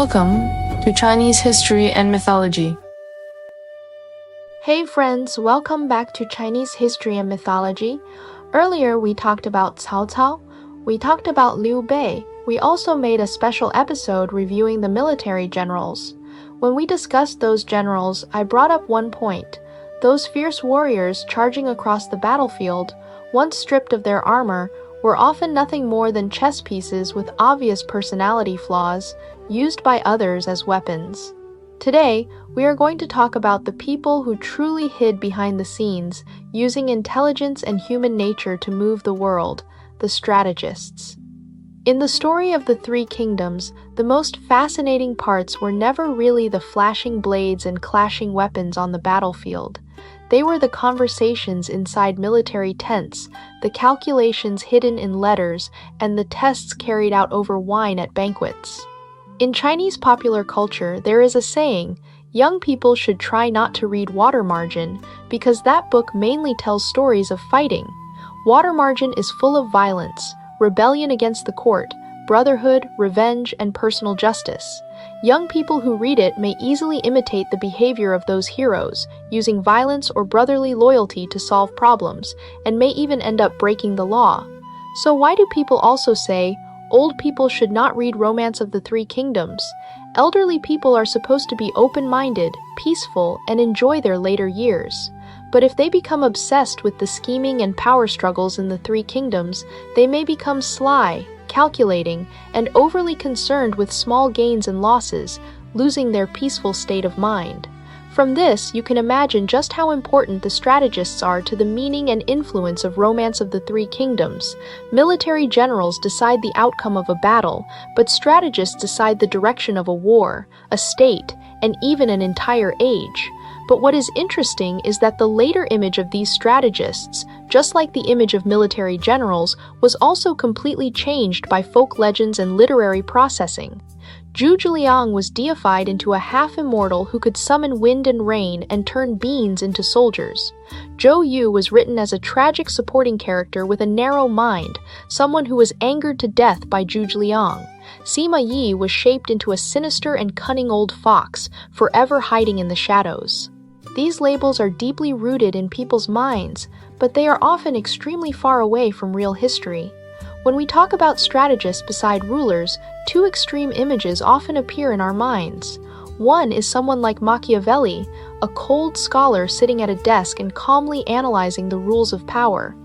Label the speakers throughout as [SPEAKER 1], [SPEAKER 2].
[SPEAKER 1] Welcome to Chinese History and Mythology.
[SPEAKER 2] Hey friends, welcome back to Chinese History and Mythology. Earlier we talked about Cao Cao, we talked about Liu Bei, we also made a special episode reviewing the military generals. When we discussed those generals, I brought up one point. Those fierce warriors charging across the battlefield, once stripped of their armor, were often nothing more than chess pieces with obvious personality flaws, used by others as weapons. Today, we are going to talk about the people who truly hid behind the scenes, using intelligence and human nature to move the world, the strategists. In the story of the Three Kingdoms, the most fascinating parts were never really the flashing blades and clashing weapons on the battlefield. They were the conversations inside military tents, the calculations hidden in letters, and the tests carried out over wine at banquets. In Chinese popular culture, there is a saying, young people should try not to read Water Margin, because that book mainly tells stories of fighting. Water Margin is full of violence, rebellion against the court, brotherhood, revenge, and personal justice. Young people who read it may easily imitate the behavior of those heroes, using violence or brotherly loyalty to solve problems, and may even end up breaking the law. So why do people also say, old people should not read Romance of the Three Kingdoms? Elderly people are supposed to be open-minded, peaceful, and enjoy their later years. But if they become obsessed with the scheming and power struggles in the Three Kingdoms, they may become sly, calculating, and overly concerned with small gains and losses, losing their peaceful state of mind. From this, you can imagine just how important the strategists are to the meaning and influence of Romance of the Three Kingdoms. Military generals decide the outcome of a battle, but strategists decide the direction of a war, a state, and even an entire age. But what is interesting is that the later image of these strategists, just like the image of military generals, was also completely changed by folk legends and literary processing. Zhu Zhiliang was deified into a half-immortal who could summon wind and rain and turn beans into soldiers. Zhou Yu was written as a tragic supporting character with a narrow mind, someone who was angered to death by Zhu Zhiliang. Sima Yi was shaped into a sinister and cunning old fox, forever hiding in the shadows. These labels are deeply rooted in people's minds, but they are often extremely far away from real history. When we talk about strategists beside rulers, two extreme images often appear in our minds. One is someone like Machiavelli, a cold scholar sitting at a desk and calmly analyzing the rules of power.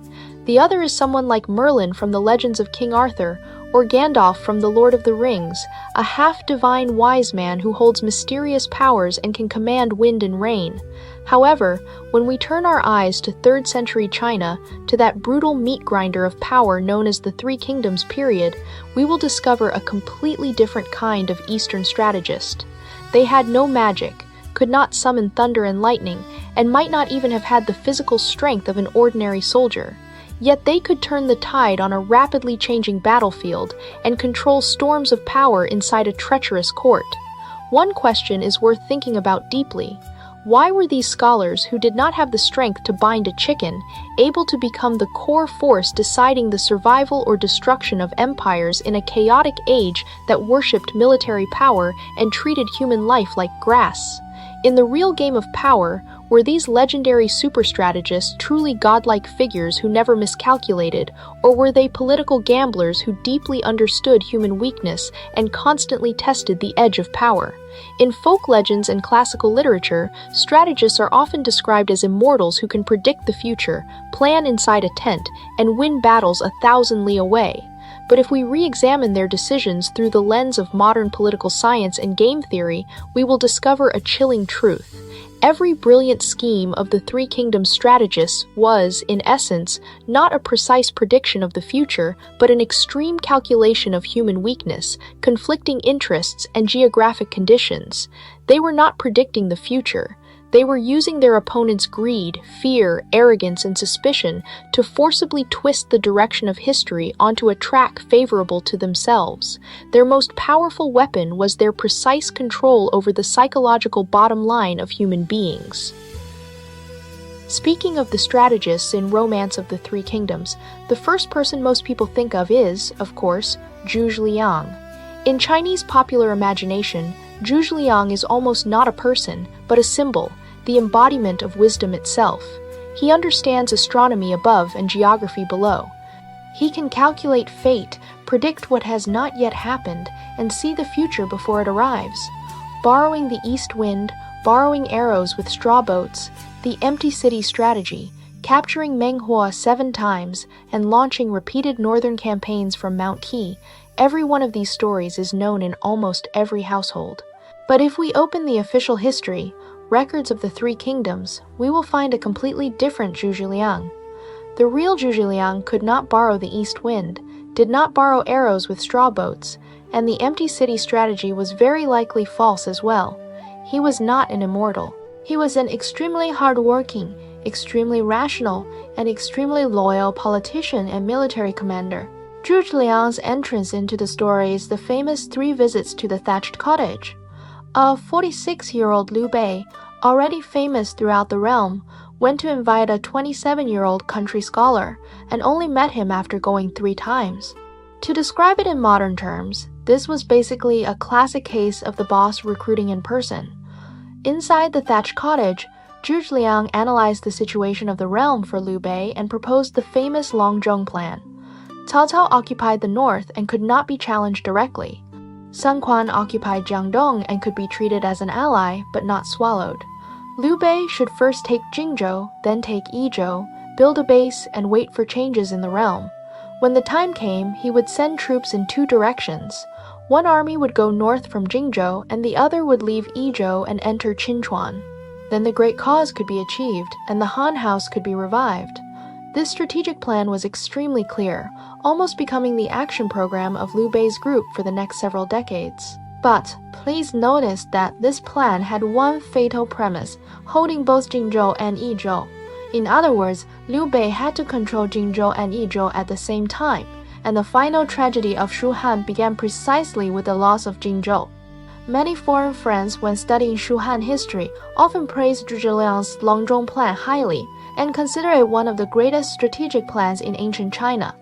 [SPEAKER 2] The other is someone like Merlin from the legends of King Arthur, or Gandalf from The Lord of the Rings, a half-divine wise man who holds mysterious powers and can command wind and rain. However, when we turn our eyes to 3rd century China, to that brutal meat grinder of power known as the Three Kingdoms period, we will discover a completely different kind of Eastern strategist. They had no magic, could not summon thunder and lightning, and might not even have had the physical strength of an ordinary soldier. Yet they could turn the tide on a rapidly changing battlefield and control storms of power inside a treacherous court. One question is worth thinking about deeply. Why were these scholars, who did not have the strength to bind a chicken, able to become the core force deciding the survival or destruction of empires in a chaotic age that worshipped military power and treated human life like grass? In the real game of power, were these legendary super-strategists truly godlike figures who never miscalculated, or were they political gamblers who deeply understood human weakness and constantly tested the edge of power? In folk legends and classical literature, strategists are often described as immortals who can predict the future, plan inside a tent, and win battles 1,000 li away. But if we re-examine their decisions through the lens of modern political science and game theory, we will discover a chilling truth. Every brilliant scheme of the Three Kingdoms strategists was, in essence, not a precise prediction of the future, but an extreme calculation of human weakness, conflicting interests, and geographic conditions. They were not predicting the future. They were using their opponent's greed, fear, arrogance, and suspicion to forcibly twist the direction of history onto a track favorable to themselves. Their most powerful weapon was their precise control over the psychological bottom line of human beings. Speaking of the strategists in Romance of the Three Kingdoms, the first person most people think of is, of course, Zhu Zhiliang. In Chinese popular imagination, Zhuge Liang is almost not a person, but a symbol, the embodiment of wisdom itself. He understands astronomy above and geography below. He can calculate fate, predict what has not yet happened, and see the future before it arrives. Borrowing the east wind, borrowing arrows with straw boats, the empty city strategy, capturing Menghua 7 times, and launching repeated northern campaigns from Mount Qi, every one of these stories is known in almost every household. But if we open the official history, records of the 3 kingdoms, we will find a completely different Zhuge Liang. The real Zhuge Liang could not borrow the east wind, did not borrow arrows with straw boats, and the empty city strategy was very likely false as well. He was not an immortal. He was an extremely hard-working, extremely rational, and extremely loyal politician and military commander. Zhuge Liang's entrance into the story is the famous 3 visits to the thatched cottage. A 46-year-old Liu Bei, already famous throughout the realm, went to invite a 27-year-old country scholar, and only met him after going 3 times. To describe it in modern terms, this was basically a classic case of the boss recruiting in person. Inside the thatched cottage, Zhuge Liang analyzed the situation of the realm for Liu Bei and proposed the famous Longzhong plan. Cao Cao occupied the north and could not be challenged directly. Sun Quan occupied Jiangdong and could be treated as an ally, but not swallowed. Liu Bei should first take Jingzhou, then take Yizhou, build a base, and wait for changes in the realm. When the time came, he would send troops in 2 directions. One army would go north from Jingzhou, and the other would leave Yizhou and enter Qinchuan. Then the great cause could be achieved, and the Han house could be revived. This strategic plan was extremely clear, almost becoming the action program of Liu Bei's group for the next several decades. But please notice that this plan had one fatal premise, holding both Jingzhou and Yizhou. In other words, Liu Bei had to control Jingzhou and Yizhou at the same time, and the final tragedy of Shu Han began precisely with the loss of Jingzhou. Many foreign friends, when studying Shu Han history, often praise Zhuge Liang's Longzhong plan highly and consider it one of the greatest strategic plans in ancient China.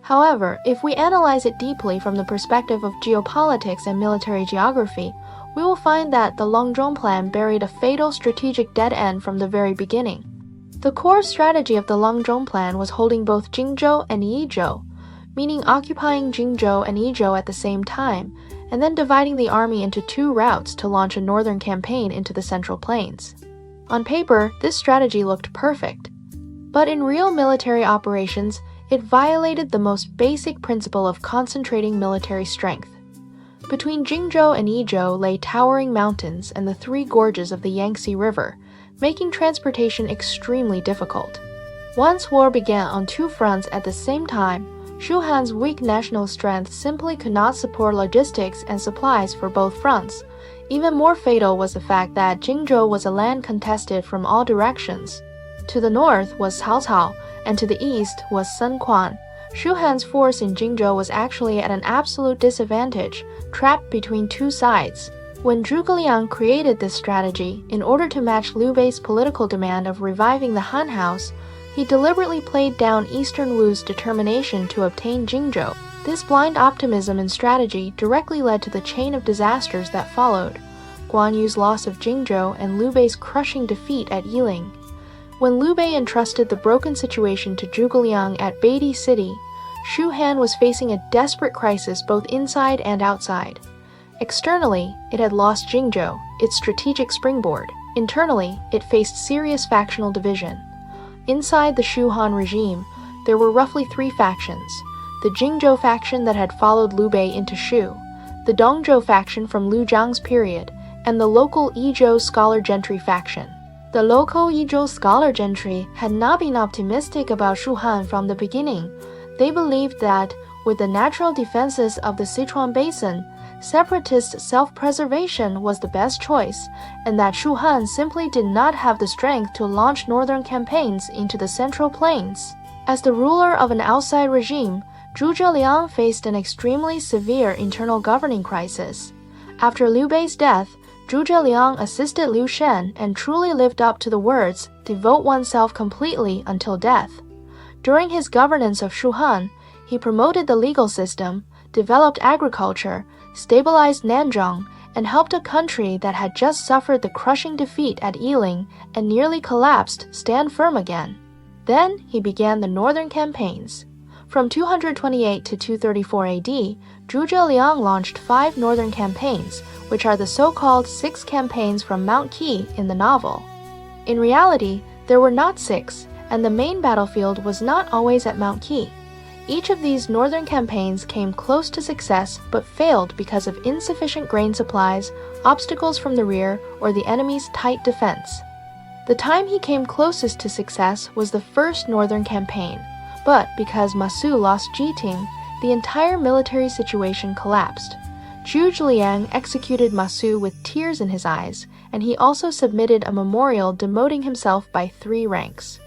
[SPEAKER 2] However, if we analyze it deeply from the perspective of geopolitics and military geography, we will find that the Longzhong plan buried a fatal strategic dead end from the very beginning. The core strategy of the Longzhong plan was holding both Jingzhou and Yizhou, meaning occupying Jingzhou and Yizhou at the same time, and then dividing the army into 2 routes to launch a northern campaign into the Central Plains. On paper, this strategy looked perfect. But in real military operations, it violated the most basic principle of concentrating military strength. Between Jingzhou and Yizhou lay towering mountains and the 3 gorges of the Yangtze River, making transportation extremely difficult. Once war began on 2 fronts at the same time, Shu Han's weak national strength simply could not support logistics and supplies for both fronts. Even more fatal was the fact that Jingzhou was a land contested from all directions. To the north was Cao Cao, and to the east was Sun Quan. Shu Han's force in Jingzhou was actually at an absolute disadvantage, trapped between 2 sides. When Zhuge Liang created this strategy, in order to match Liu Bei's political demand of reviving the Han house, he deliberately played down Eastern Wu's determination to obtain Jingzhou. This blind optimism and strategy directly led to the chain of disasters that followed: Guan Yu's loss of Jingzhou and Liu Bei's crushing defeat at Yiling. When Liu Bei entrusted the broken situation to Zhuge Liang at Beidi City, Shu Han was facing a desperate crisis both inside and outside. Externally, it had lost Jingzhou, its strategic springboard. Internally, it faced serious factional division. Inside the Shu Han regime, there were roughly 3 factions: the Jingzhou faction that had followed Liu Bei into Shu, the Dongzhou faction from Liu Zhang's period, and the local Yizhou scholar gentry faction. The local Yizhou scholar gentry had not been optimistic about Shu Han from the beginning. They believed that, with the natural defenses of the Sichuan Basin, separatist self-preservation was the best choice, and that Shu Han simply did not have the strength to launch northern campaigns into the Central Plains. As the ruler of an outside regime, Zhuge Liang faced an extremely severe internal governing crisis. After Liu Bei's death, Zhuge Liang assisted Liu Shen and truly lived up to the words, "Devote oneself completely until death." During his governance of Shu Han, he promoted the legal system, developed agriculture, stabilized Nanzhong, and helped a country that had just suffered the crushing defeat at Yiling and nearly collapsed stand firm again. Then he began the northern campaigns. From 228 to 234 AD, Zhuge Liang launched 5 northern campaigns, which are the so-called 6 campaigns from Mount Qi in the novel. In reality, there were not 6, and the main battlefield was not always at Mount Qi. Each of these northern campaigns came close to success but failed because of insufficient grain supplies, obstacles from the rear, or the enemy's tight defense. The time he came closest to success was the first northern campaign, but because Ma Su lost Jiting, the entire military situation collapsed. Zhuge Liang executed Ma Su with tears in his eyes, and he also submitted a memorial demoting himself by 3 ranks.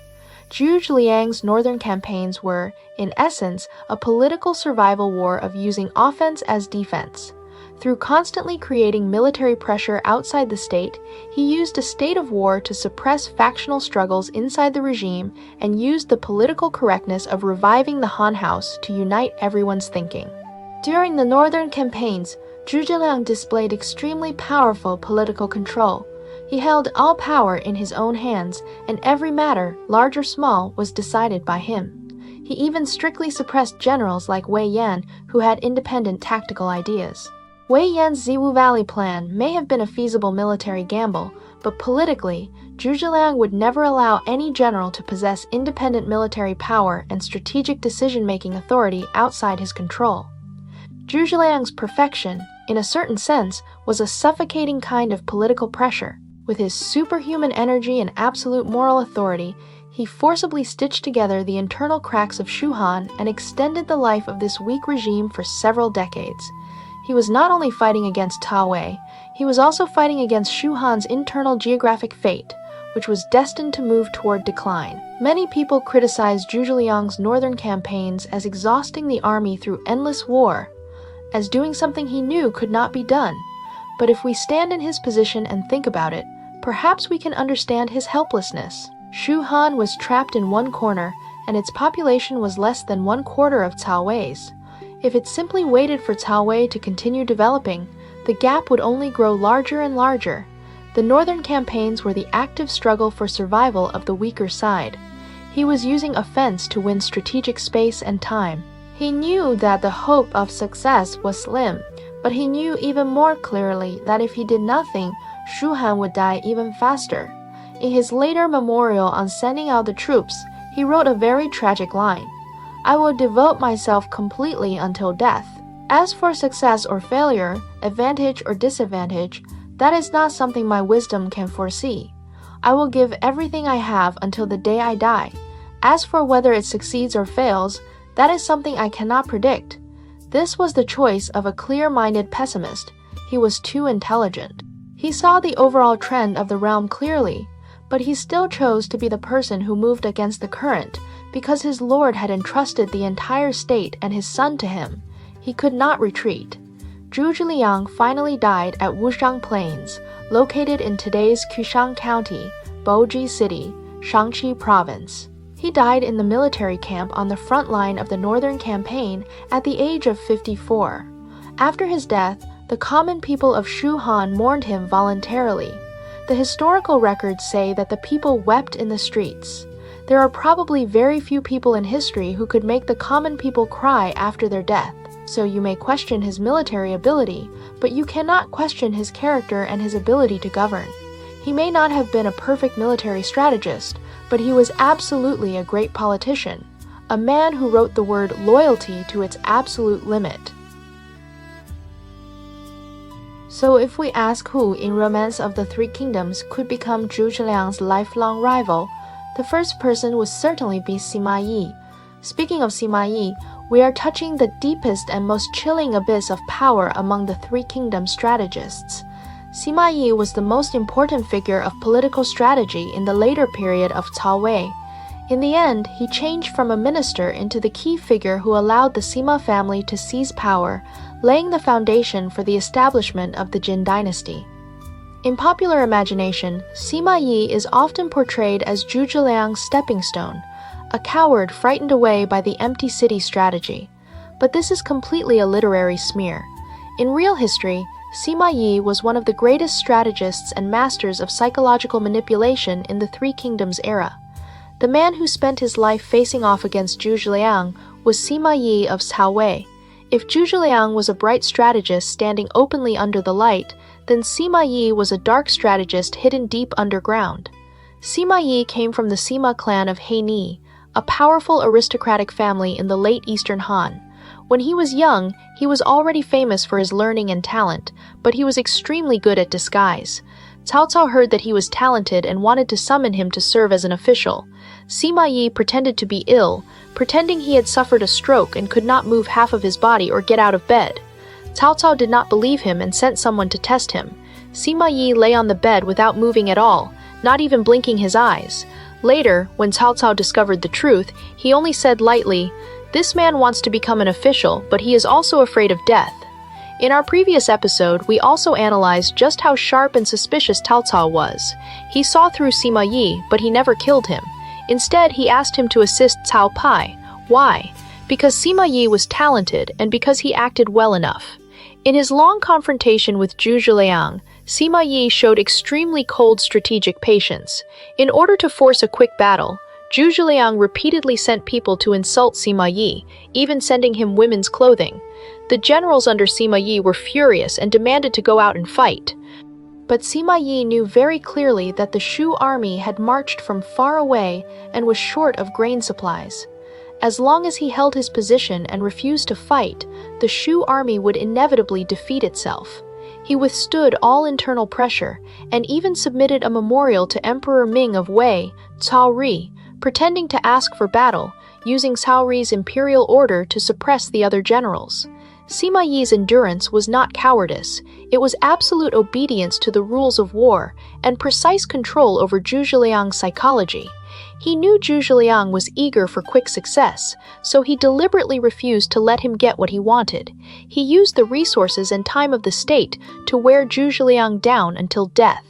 [SPEAKER 2] Zhuge Liang's northern campaigns were, in essence, a political survival war of using offense as defense. Through constantly creating military pressure outside the state, he used a state of war to suppress factional struggles inside the regime and used the political correctness of reviving the Han House to unite everyone's thinking. During the northern campaigns, Zhuge Liang displayed extremely powerful political control. He held all power in his own hands, and every matter, large or small, was decided by him. He even strictly suppressed generals like Wei Yan, who had independent tactical ideas. Wei Yan's Ziwu Valley plan may have been a feasible military gamble, but politically, Zhuge Liang would never allow any general to possess independent military power and strategic decision-making authority outside his control. Zhuge Liang's perfection, in a certain sense, was a suffocating kind of political pressure. With his superhuman energy and absolute moral authority, he forcibly stitched together the internal cracks of Shu Han and extended the life of this weak regime for several decades. He was not only fighting against Ta Wei, he was also fighting against Shu Han's internal geographic fate, which was destined to move toward decline. Many people criticized Zhuge Liang's northern campaigns as exhausting the army through endless war, as doing something he knew could not be done. But if we stand in his position and think about it, perhaps we can understand his helplessness. Shu Han was trapped in one corner, and its population was less than 1/4 of Cao Wei's. If it simply waited for Cao Wei to continue developing, the gap would only grow larger and larger. The northern campaigns were the active struggle for survival of the weaker side. He was using offense to win strategic space and time. He knew that the hope of success was slim, but he knew even more clearly that if he did nothing, Shu Han would die even faster. In his later memorial on sending out the troops, he wrote a very tragic line: "I will devote myself completely until death. As for success or failure, advantage or disadvantage, that is not something my wisdom can foresee. I will give everything I have until the day I die. As for whether it succeeds or fails, that is something I cannot predict." This was the choice of a clear-minded pessimist. He was too intelligent. He saw the overall trend of the realm clearly, but he still chose to be the person who moved against the current because his lord had entrusted the entire state and his son to him. He could not retreat. Zhuge Liang finally died at Wuzhang Plains, located in today's Qishang County, Boji City, Shangqi Province. He died in the military camp on the front line of the northern campaign at the age of 54. After his death, the common people of Shu Han mourned him voluntarily. The historical records say that the people wept in the streets. There are probably very few people in history who could make the common people cry after their death. So you may question his military ability, but you cannot question his character and his ability to govern. He may not have been a perfect military strategist, but he was absolutely a great politician, a man who wrote the word loyalty to its absolute limit. So if we ask who in Romance of the Three Kingdoms could become Zhuge Liang's lifelong rival, the first person would certainly be Sima Yi. Speaking of Sima Yi, we are touching the deepest and most chilling abyss of power among the Three Kingdom strategists. Sima Yi was the most important figure of political strategy in the later period of Cao Wei. In the end, he changed from a minister into the key figure who allowed the Sima family to seize power, laying the foundation for the establishment of the Jin dynasty. In popular imagination, Sima Yi is often portrayed as Zhuge Liang's stepping stone, a coward frightened away by the empty city strategy. But this is completely a literary smear. In real history, Sima Yi was one of the greatest strategists and masters of psychological manipulation in the Three Kingdoms era. The man who spent his life facing off against Zhu Zhiliang was Sima Yi of Cao Wei. If Zhu Zhiliang was a bright strategist standing openly under the light, then Sima Yi was a dark strategist hidden deep underground. Sima Yi came from the Sima clan of Heini, a powerful aristocratic family in the late Eastern Han. When he was young, he was already famous for his learning and talent, but he was extremely good at disguise. Cao Cao heard that he was talented and wanted to summon him to serve as an official. Sima Yi pretended to be ill, pretending he had suffered a stroke and could not move half of his body or get out of bed. Cao Cao did not believe him and sent someone to test him. Sima Yi lay on the bed without moving at all, not even blinking his eyes. Later, when Cao Cao discovered the truth, he only said lightly, "This man wants to become an official, but he is also afraid of death." In our previous episode, we also analyzed just how sharp and suspicious Cao Cao was. He saw through Sima Yi, but he never killed him. Instead, he asked him to assist Cao Pai. Why? Because Sima Yi was talented and because he acted well enough. In his long confrontation with Zhu Zhiliang, Sima Yi showed extremely cold strategic patience. In order to force a quick battle, Zhu Zhiliang repeatedly sent people to insult Sima Yi, even sending him women's clothing. The generals under Sima Yi were furious and demanded to go out and fight. But Sima Yi knew very clearly that the Shu army had marched from far away and was short of grain supplies. As long as he held his position and refused to fight, the Shu army would inevitably defeat itself. He withstood all internal pressure and even submitted a memorial to Emperor Ming of Wei, Cao Ri, pretending to ask for battle, using Cao Ri's imperial order to suppress the other generals. Sima Yi's endurance was not cowardice, it was absolute obedience to the rules of war and precise control over Zhu Zhiliang's psychology. He knew Zhu Zhiliang was eager for quick success, so he deliberately refused to let him get what he wanted. He used the resources and time of the state to wear Zhu Zhiliang down until death.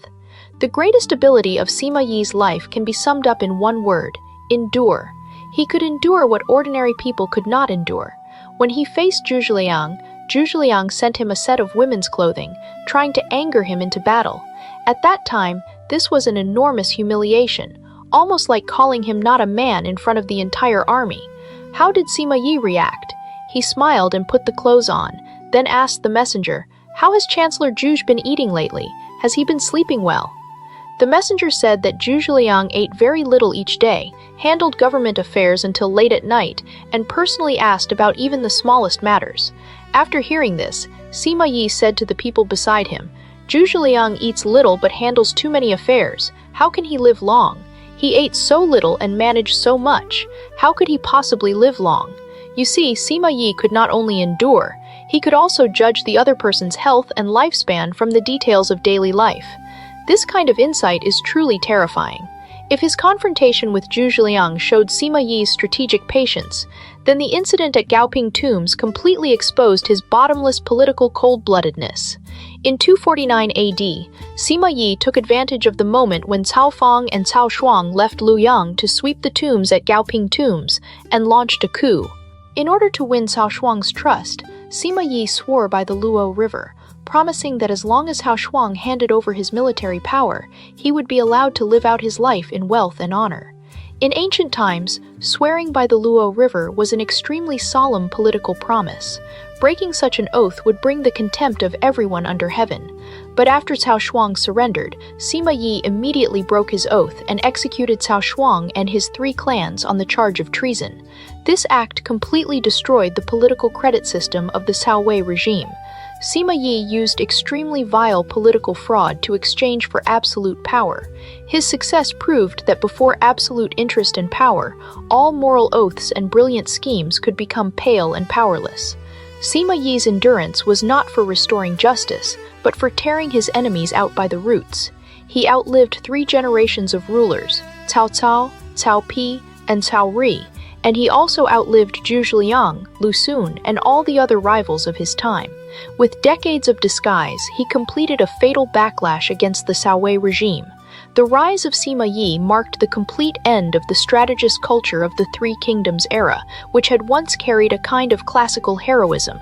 [SPEAKER 2] The greatest ability of Sima Yi's life can be summed up in one word: endure. He could endure what ordinary people could not endure. When he faced Zhu Zhiliang sent him a set of women's clothing, trying to anger him into battle. At that time, this was an enormous humiliation, almost like calling him not a man in front of the entire army. How did Sima Yi react? He smiled and put the clothes on, then asked the messenger, "How has Chancellor Zhu been eating lately? Has he been sleeping well?" The messenger said that Zhu Zhiliang ate very little each day, handled government affairs until late at night, and personally asked about even the smallest matters. After hearing this, Sima Yi said to the people beside him, "Zhu Zhiliang eats little but handles too many affairs. How can he live long? He ate so little and managed so much. How could he possibly live long?" You see, Sima Yi could not only endure, he could also judge the other person's health and lifespan from the details of daily life. This kind of insight is truly terrifying. If his confrontation with Zhu Zhiliang showed Sima Yi's strategic patience, then the incident at Gaoping Tombs completely exposed his bottomless political cold-bloodedness. In 249 AD, Sima Yi took advantage of the moment when Cao Fang and Cao Shuang left Luoyang to sweep the tombs at Gaoping Tombs and launched a coup. In order to win Cao Shuang's trust, Sima Yi swore by the Luo River, promising that as long as Cao Shuang handed over his military power, he would be allowed to live out his life in wealth and honor. In ancient times, swearing by the Luo River was an extremely solemn political promise. Breaking such an oath would bring the contempt of everyone under heaven. But after Cao Shuang surrendered, Sima Yi immediately broke his oath and executed Cao Shuang and his 3 clans on the charge of treason. This act completely destroyed the political credit system of the Cao Wei regime. Sima Yi used extremely vile political fraud to exchange for absolute power. His success proved that before absolute interest and power, all moral oaths and brilliant schemes could become pale and powerless. Sima Yi's endurance was not for restoring justice, but for tearing his enemies out by the roots. He outlived 3 generations of rulers, Cao Cao, Cao Pi, and Cao Ri, and he also outlived Zhu Zhiliang, Lu Xun, and all the other rivals of his time. With decades of disguise, he completed a fatal backlash against the Cao Wei regime. The rise of Sima Yi marked the complete end of the strategist culture of the Three Kingdoms era, which had once carried a kind of classical heroism.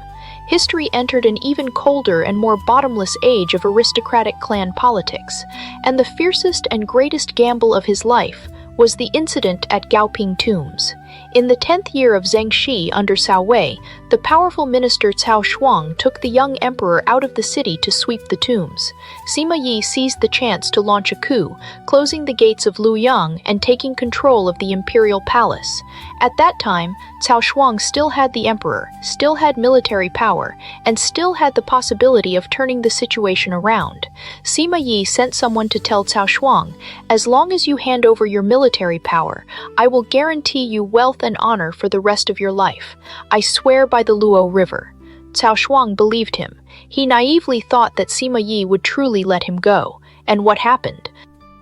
[SPEAKER 2] history entered an even colder and more bottomless age of aristocratic clan politics, and the fiercest and greatest gamble of his life was the incident at Gaoping Tombs. In the 10th year of Zhengxi under Cao Wei, the powerful minister Cao Shuang took the young emperor out of the city to sweep the tombs. Sima Yi seized the chance to launch a coup, closing the gates of Luoyang and taking control of the imperial palace. At that time, Cao Shuang still had the emperor, still had military power, and still had the possibility of turning the situation around. Sima Yi sent someone to tell Cao Shuang, "As long as you hand over your military power, I will guarantee you wealth and honor for the rest of your life. I swear by the Luo River." Cao Shuang believed him. He naively thought that Sima Yi would truly let him go. And what happened?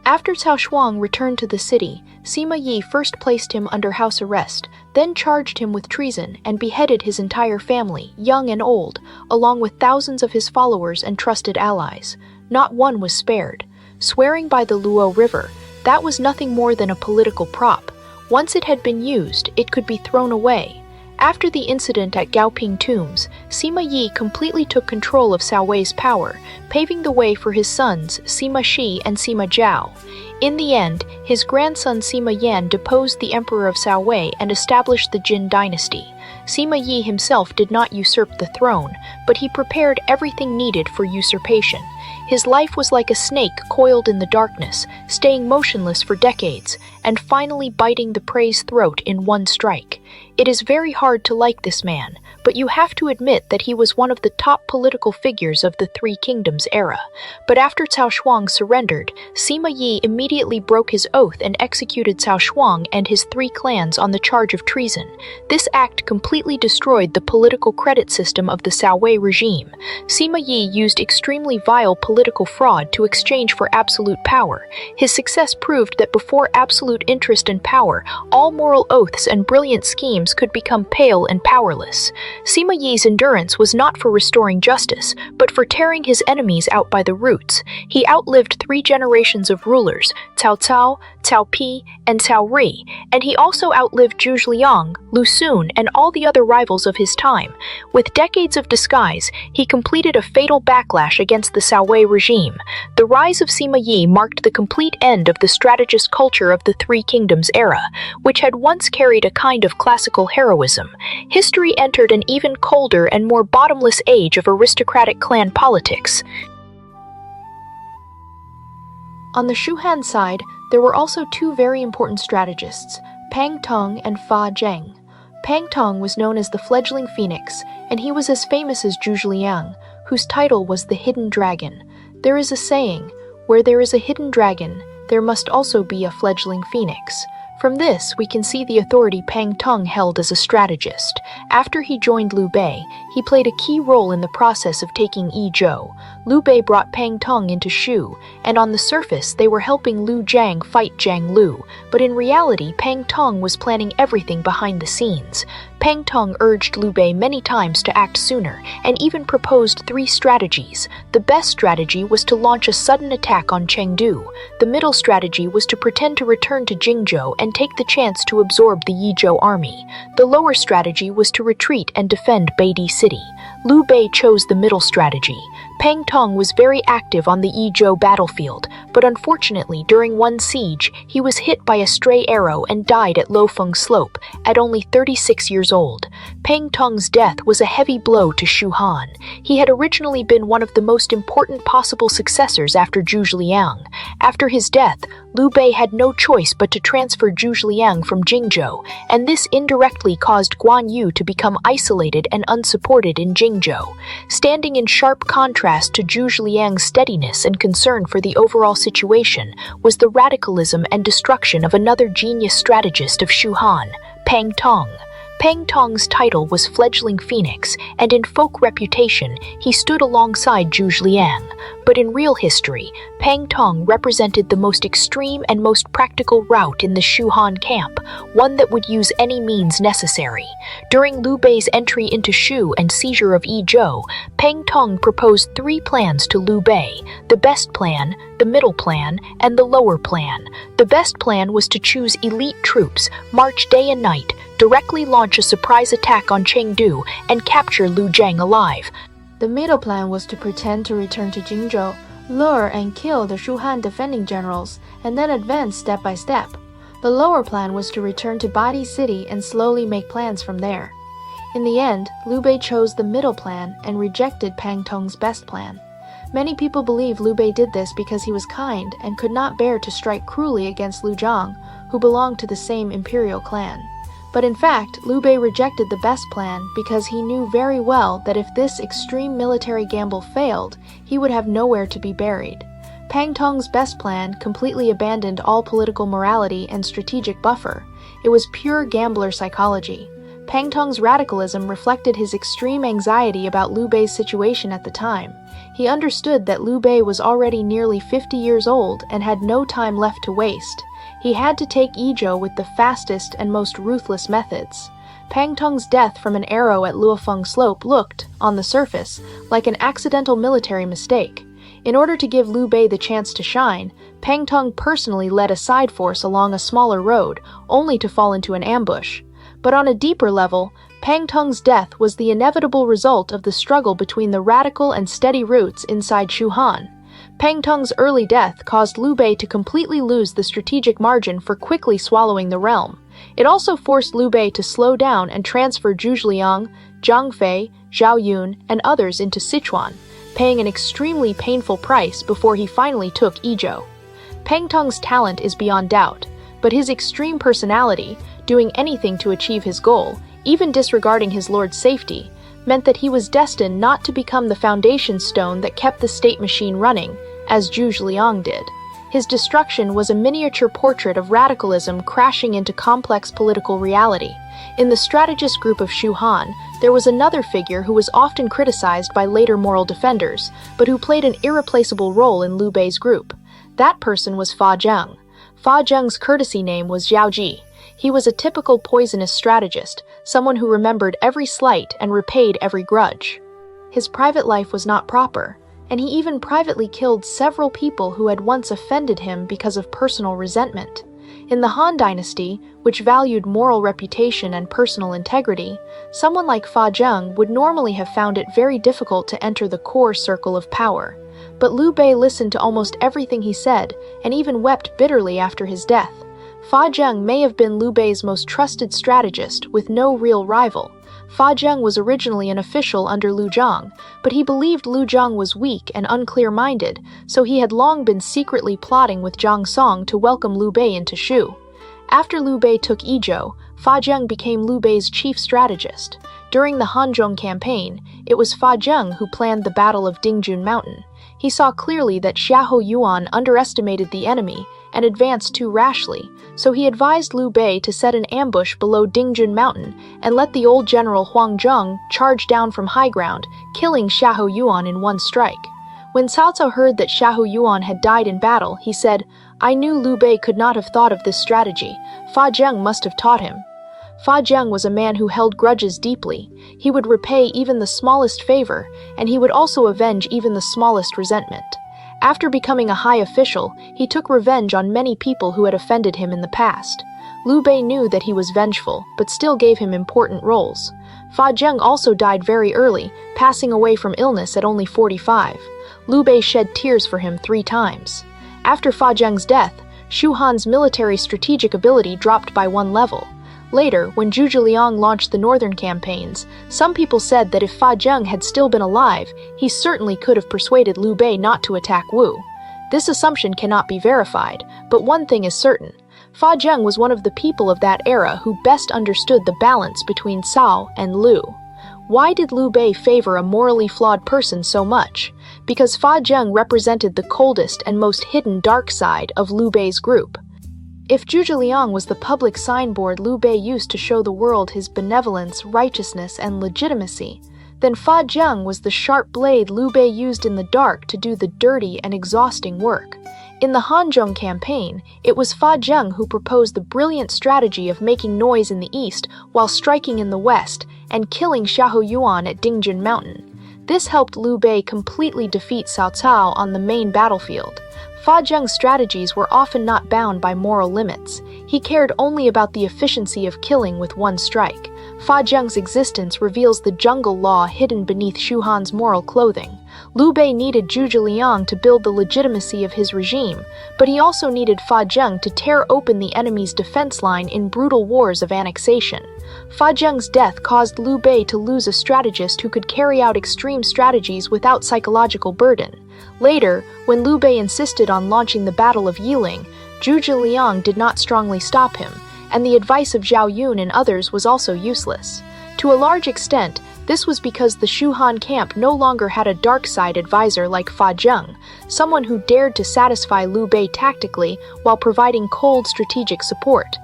[SPEAKER 2] After Cao Shuang returned to the city, Sima Yi first placed him under house arrest, then charged him with treason and beheaded his entire family, young and old, along with thousands of his followers and trusted allies. Not one was spared. Swearing by the Luo River, that was nothing more than a political prop. Once it had been used, it could be thrown away. After the incident at Gaoping Tombs, Sima Yi completely took control of Cao Wei's power, paving the way for his sons Sima Shi and Sima Zhao. In the end, his grandson Sima Yan deposed the emperor of Cao Wei and established the Jin dynasty. Sima Yi himself did not usurp the throne, but he prepared everything needed for usurpation. His life was like a snake coiled in the darkness, staying motionless for decades, and finally biting the prey's throat in one strike. It is very hard to like this man, but you have to admit that he was one of the top political figures of the Three Kingdoms era. But after Cao Shuang surrendered, Sima Yi immediately broke his oath and executed Cao Shuang and his three clans on the charge of treason. This act completely destroyed the political credit system of the Cao Wei regime. Sima Yi used extremely vile political fraud to exchange for absolute power. His success proved that before absolute interest and power, all moral oaths and brilliant schemes could become pale and powerless. Sima Yi's endurance was not for restoring justice, but for tearing his enemies out by the roots. He outlived 3 generations of rulers, Cao Cao, Cao Pi, and Cao Ri, and he also outlived Zhu Liang, Lu Xun, and all the other rivals of his time. With decades of disguise, he completed a fatal backlash against the Cao Wei regime. The rise of Sima Yi marked the complete end of the strategist culture of the Three Kingdoms era, which had once carried a kind of classical heroism. History entered an even colder and more bottomless age of aristocratic clan politics. On the Shu Han side, there were also 2 very important strategists, Pang Tong and Fa Zheng. Pang Tong was known as the fledgling phoenix, and he was as famous as Zhu Liang, whose title was the Hidden Dragon. There is a saying, where there is a hidden dragon, there must also be a fledgling phoenix. From this, we can see the authority Pang Tong held as a strategist. After he joined Liu Bei, he played a key role in the process of taking Yizhou. Liu Bei brought Pang Tong into Shu, and on the surface they were helping Liu Jiang fight Jiang Lu, but in reality Pang Tong was planning everything behind the scenes. Pang Tong urged Liu Bei many times to act sooner, and even proposed 3 strategies. The best strategy was to launch a sudden attack on Chengdu. The middle strategy was to pretend to return to Jingzhou and take the chance to absorb the Yizhou army. The lower strategy was to retreat and defend Beidi City. Liu Bei chose the middle strategy. Pang Tong was very active on the Yizhou battlefield, but unfortunately during one siege, he was hit by a stray arrow and died at Lofeng Slope, at only 36 years old. Pang Tong's death was a heavy blow to Shu Han. He had originally been one of the most important possible successors after Zhu Liang. After his death, Liu Bei had no choice but to transfer Zhu Liang from Jingzhou, and this indirectly caused Guan Yu to become isolated and unsupported in Jingzhou. Standing in sharp contrast to Zhu Liang's steadiness and concern for the overall situation was the radicalism and destruction of another genius strategist of Shu Han, Pang Tong. Pang Tong's title was Fledgling Phoenix, and in folk reputation, he stood alongside Zhu Liang. But in real history, Pang Tong represented the most extreme and most practical route in the Shu Han camp, one that would use any means necessary. During Liu Bei's entry into Shu and seizure of Yizhou, Pang Tong proposed 3 plans to Liu Bei: the best plan, the middle plan, and the lower plan. The best plan was to choose elite troops, march day and night,
[SPEAKER 3] directly launch a surprise attack on Chengdu and capture Lu Zhang alive.
[SPEAKER 2] The middle plan was to pretend to return to Jingzhou, lure and kill the Shu Han defending generals, and then advance step by step. The lower plan was to return to Badi City and slowly make plans from there. In the end, Liu Bei chose the middle plan and rejected Pang Tong's best plan. Many people believe Liu Bei did this because he was kind and could not bear to strike cruelly against Lu Zhang, who belonged to the same imperial clan. But in fact, Liu Bei rejected the best plan because he knew very well that if this extreme military gamble failed, he would have nowhere to be buried. Pang Tong's best plan completely abandoned all political morality and strategic buffer. It was pure gambler psychology. Pang Tong's radicalism reflected his extreme anxiety about Liu Bei's situation at the time. He understood that Liu Bei was already nearly 50 years old and had no time left to waste. He had to take Yizhou with the fastest and most ruthless methods. Pang Tong's death from an arrow at Luofeng Slope looked, on the surface, like an accidental military mistake. In order to give Liu Bei the chance to shine, Pang Tong personally led a side force along a smaller road, only to fall into an ambush. But on a deeper level, Pang Tong's death was the inevitable result of the struggle between the radical and steady roots inside Shu Han. Pang Tong's early death caused Liu Bei to completely lose the strategic margin for quickly swallowing the realm. It also forced Liu Bei to slow down and transfer Zhu Zhiliang, Zhang Fei, Zhao Yun, and others into Sichuan, paying an extremely painful price before he finally took Yizhou. Pang Tong's talent is beyond doubt, but his extreme personality, doing anything to achieve his goal, even disregarding his lord's safety, meant that he was destined not to become the foundation stone that kept the state machine running, as Zhu Zhiliang did. His destruction was a miniature portrait of radicalism crashing into complex political reality. In the strategist group of Shu Han, there was another figure who was often criticized by later moral defenders, but who played an irreplaceable role in Liu Bei's group. That person was Fa Zheng. Fa Zheng's courtesy name was Zhao Ji. He was a typical poisonous strategist, someone who remembered every slight and repaid every grudge. His private life was not proper, and he even privately killed several people who had once offended him because of personal resentment. In the Han Dynasty, which valued moral reputation and personal integrity, someone like Fa Zheng would normally have found it very difficult to enter the core circle of power. But Liu Bei listened to almost everything he said, and even wept bitterly after his death. Fa Zheng may have been Liu Bei's most trusted strategist, with no real rival. Fa Zheng was originally an official under Lu Zhang, but he believed Lu Zhang was weak and unclear-minded, so he had long been secretly plotting with Zhang Song to welcome Liu Bei into Shu. After Liu Bei took Yizhou, Fa Zheng became Liu Bei's chief strategist. During the Hanzhong campaign, it was Fa Zheng who planned the Battle of Dingjun Mountain. He saw clearly that Xiahou Yuan underestimated the enemy and advanced too rashly, so he advised Liu Bei to set an ambush below Dingjun Mountain and let the old general Huang Zheng charge down from high ground, killing Xiahou Yuan in one strike. When Cao Cao heard that Xiahou Yuan had died in battle, he said, "I knew Liu Bei could not have thought of this strategy. Fa Zheng must have taught him." Fa Zheng was a man who held grudges deeply. He would repay even the smallest favor, and he would also avenge even the smallest resentment. After becoming a high official, he took revenge on many people who had offended him in the past. Liu Bei knew that he was vengeful, but still gave him important roles. Fa Zheng also died very early, passing away from illness at only 45. Liu Bei shed tears for him 3 times. After Fa Zheng's death, Shu Han's military strategic ability dropped by 1 level. Later, when Zhu Zhiliang launched the northern campaigns, some people said that if Fa Zheng had still been alive, he certainly could have persuaded Liu Bei not to attack Wu. This assumption cannot be verified, but one thing is certain. Fa Zheng was one of the people of that era who best understood the balance between Cao and Liu. Why did Liu Bei favor a morally flawed person so much? Because Fa Zheng represented the coldest and most hidden dark side of Liu Bei's group. If Zhu Zhiliang was the public signboard Liu Bei used to show the world his benevolence, righteousness, and legitimacy, then Fa Zheng was the sharp blade Liu Bei used in the dark to do the dirty and exhausting work. In the Hanzhong campaign, it was Fa Zheng who proposed the brilliant strategy of making noise in the east while striking in the west and killing Xiahou Yuan at Dingjun Mountain. This helped Liu Bei completely defeat Cao Cao on the main battlefield. Fa Zheng's strategies were often not bound by moral limits. He cared only about the efficiency of killing with one strike. Fa Zheng's existence reveals the jungle law hidden beneath Shu Han's moral clothing. Liu Bei needed Zhuge Liang to build the legitimacy of his regime, but he also needed Fa Zheng to tear open the enemy's defense line in brutal wars of annexation. Fa Zheng's death caused Liu Bei to lose a strategist who could carry out extreme strategies without psychological burden. Later, when Liu Bei insisted on launching the Battle of Yiling, Zhuge Liang did not strongly stop him, and the advice of Zhao Yun and others was also useless. To a large extent, this was because the Shu Han camp no longer had a dark side advisor like Fa Zheng, someone who dared to satisfy Liu Bei tactically while providing cold strategic support.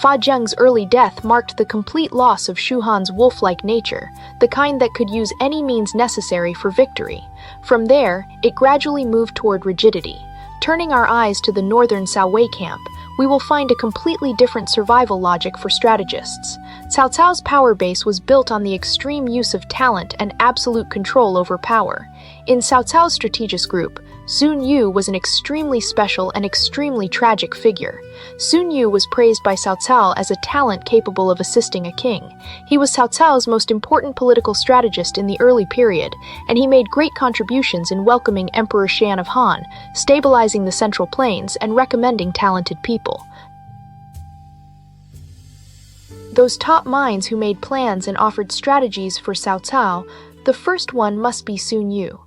[SPEAKER 2] Fa Zheng's early death marked the complete loss of Shu Han's wolf-like nature, the kind that could use any means necessary for victory. From there, it gradually moved toward rigidity. Turning our eyes to the northern Cao Wei camp, we will find a completely different survival logic for strategists. Cao Cao's power base was built on the extreme use of talent and absolute control over power. In Cao Cao's strategist group, Sun Yu was an extremely special and extremely tragic figure. Sun Yu was praised by Cao Cao as a talent capable of assisting a king. He was Cao Cao's most important political strategist in the early period, and he made great contributions in welcoming Emperor Xian of Han, stabilizing the Central Plains, and recommending talented people. Those top minds who made plans and offered strategies for Cao Cao, the first one must be Sun Yu.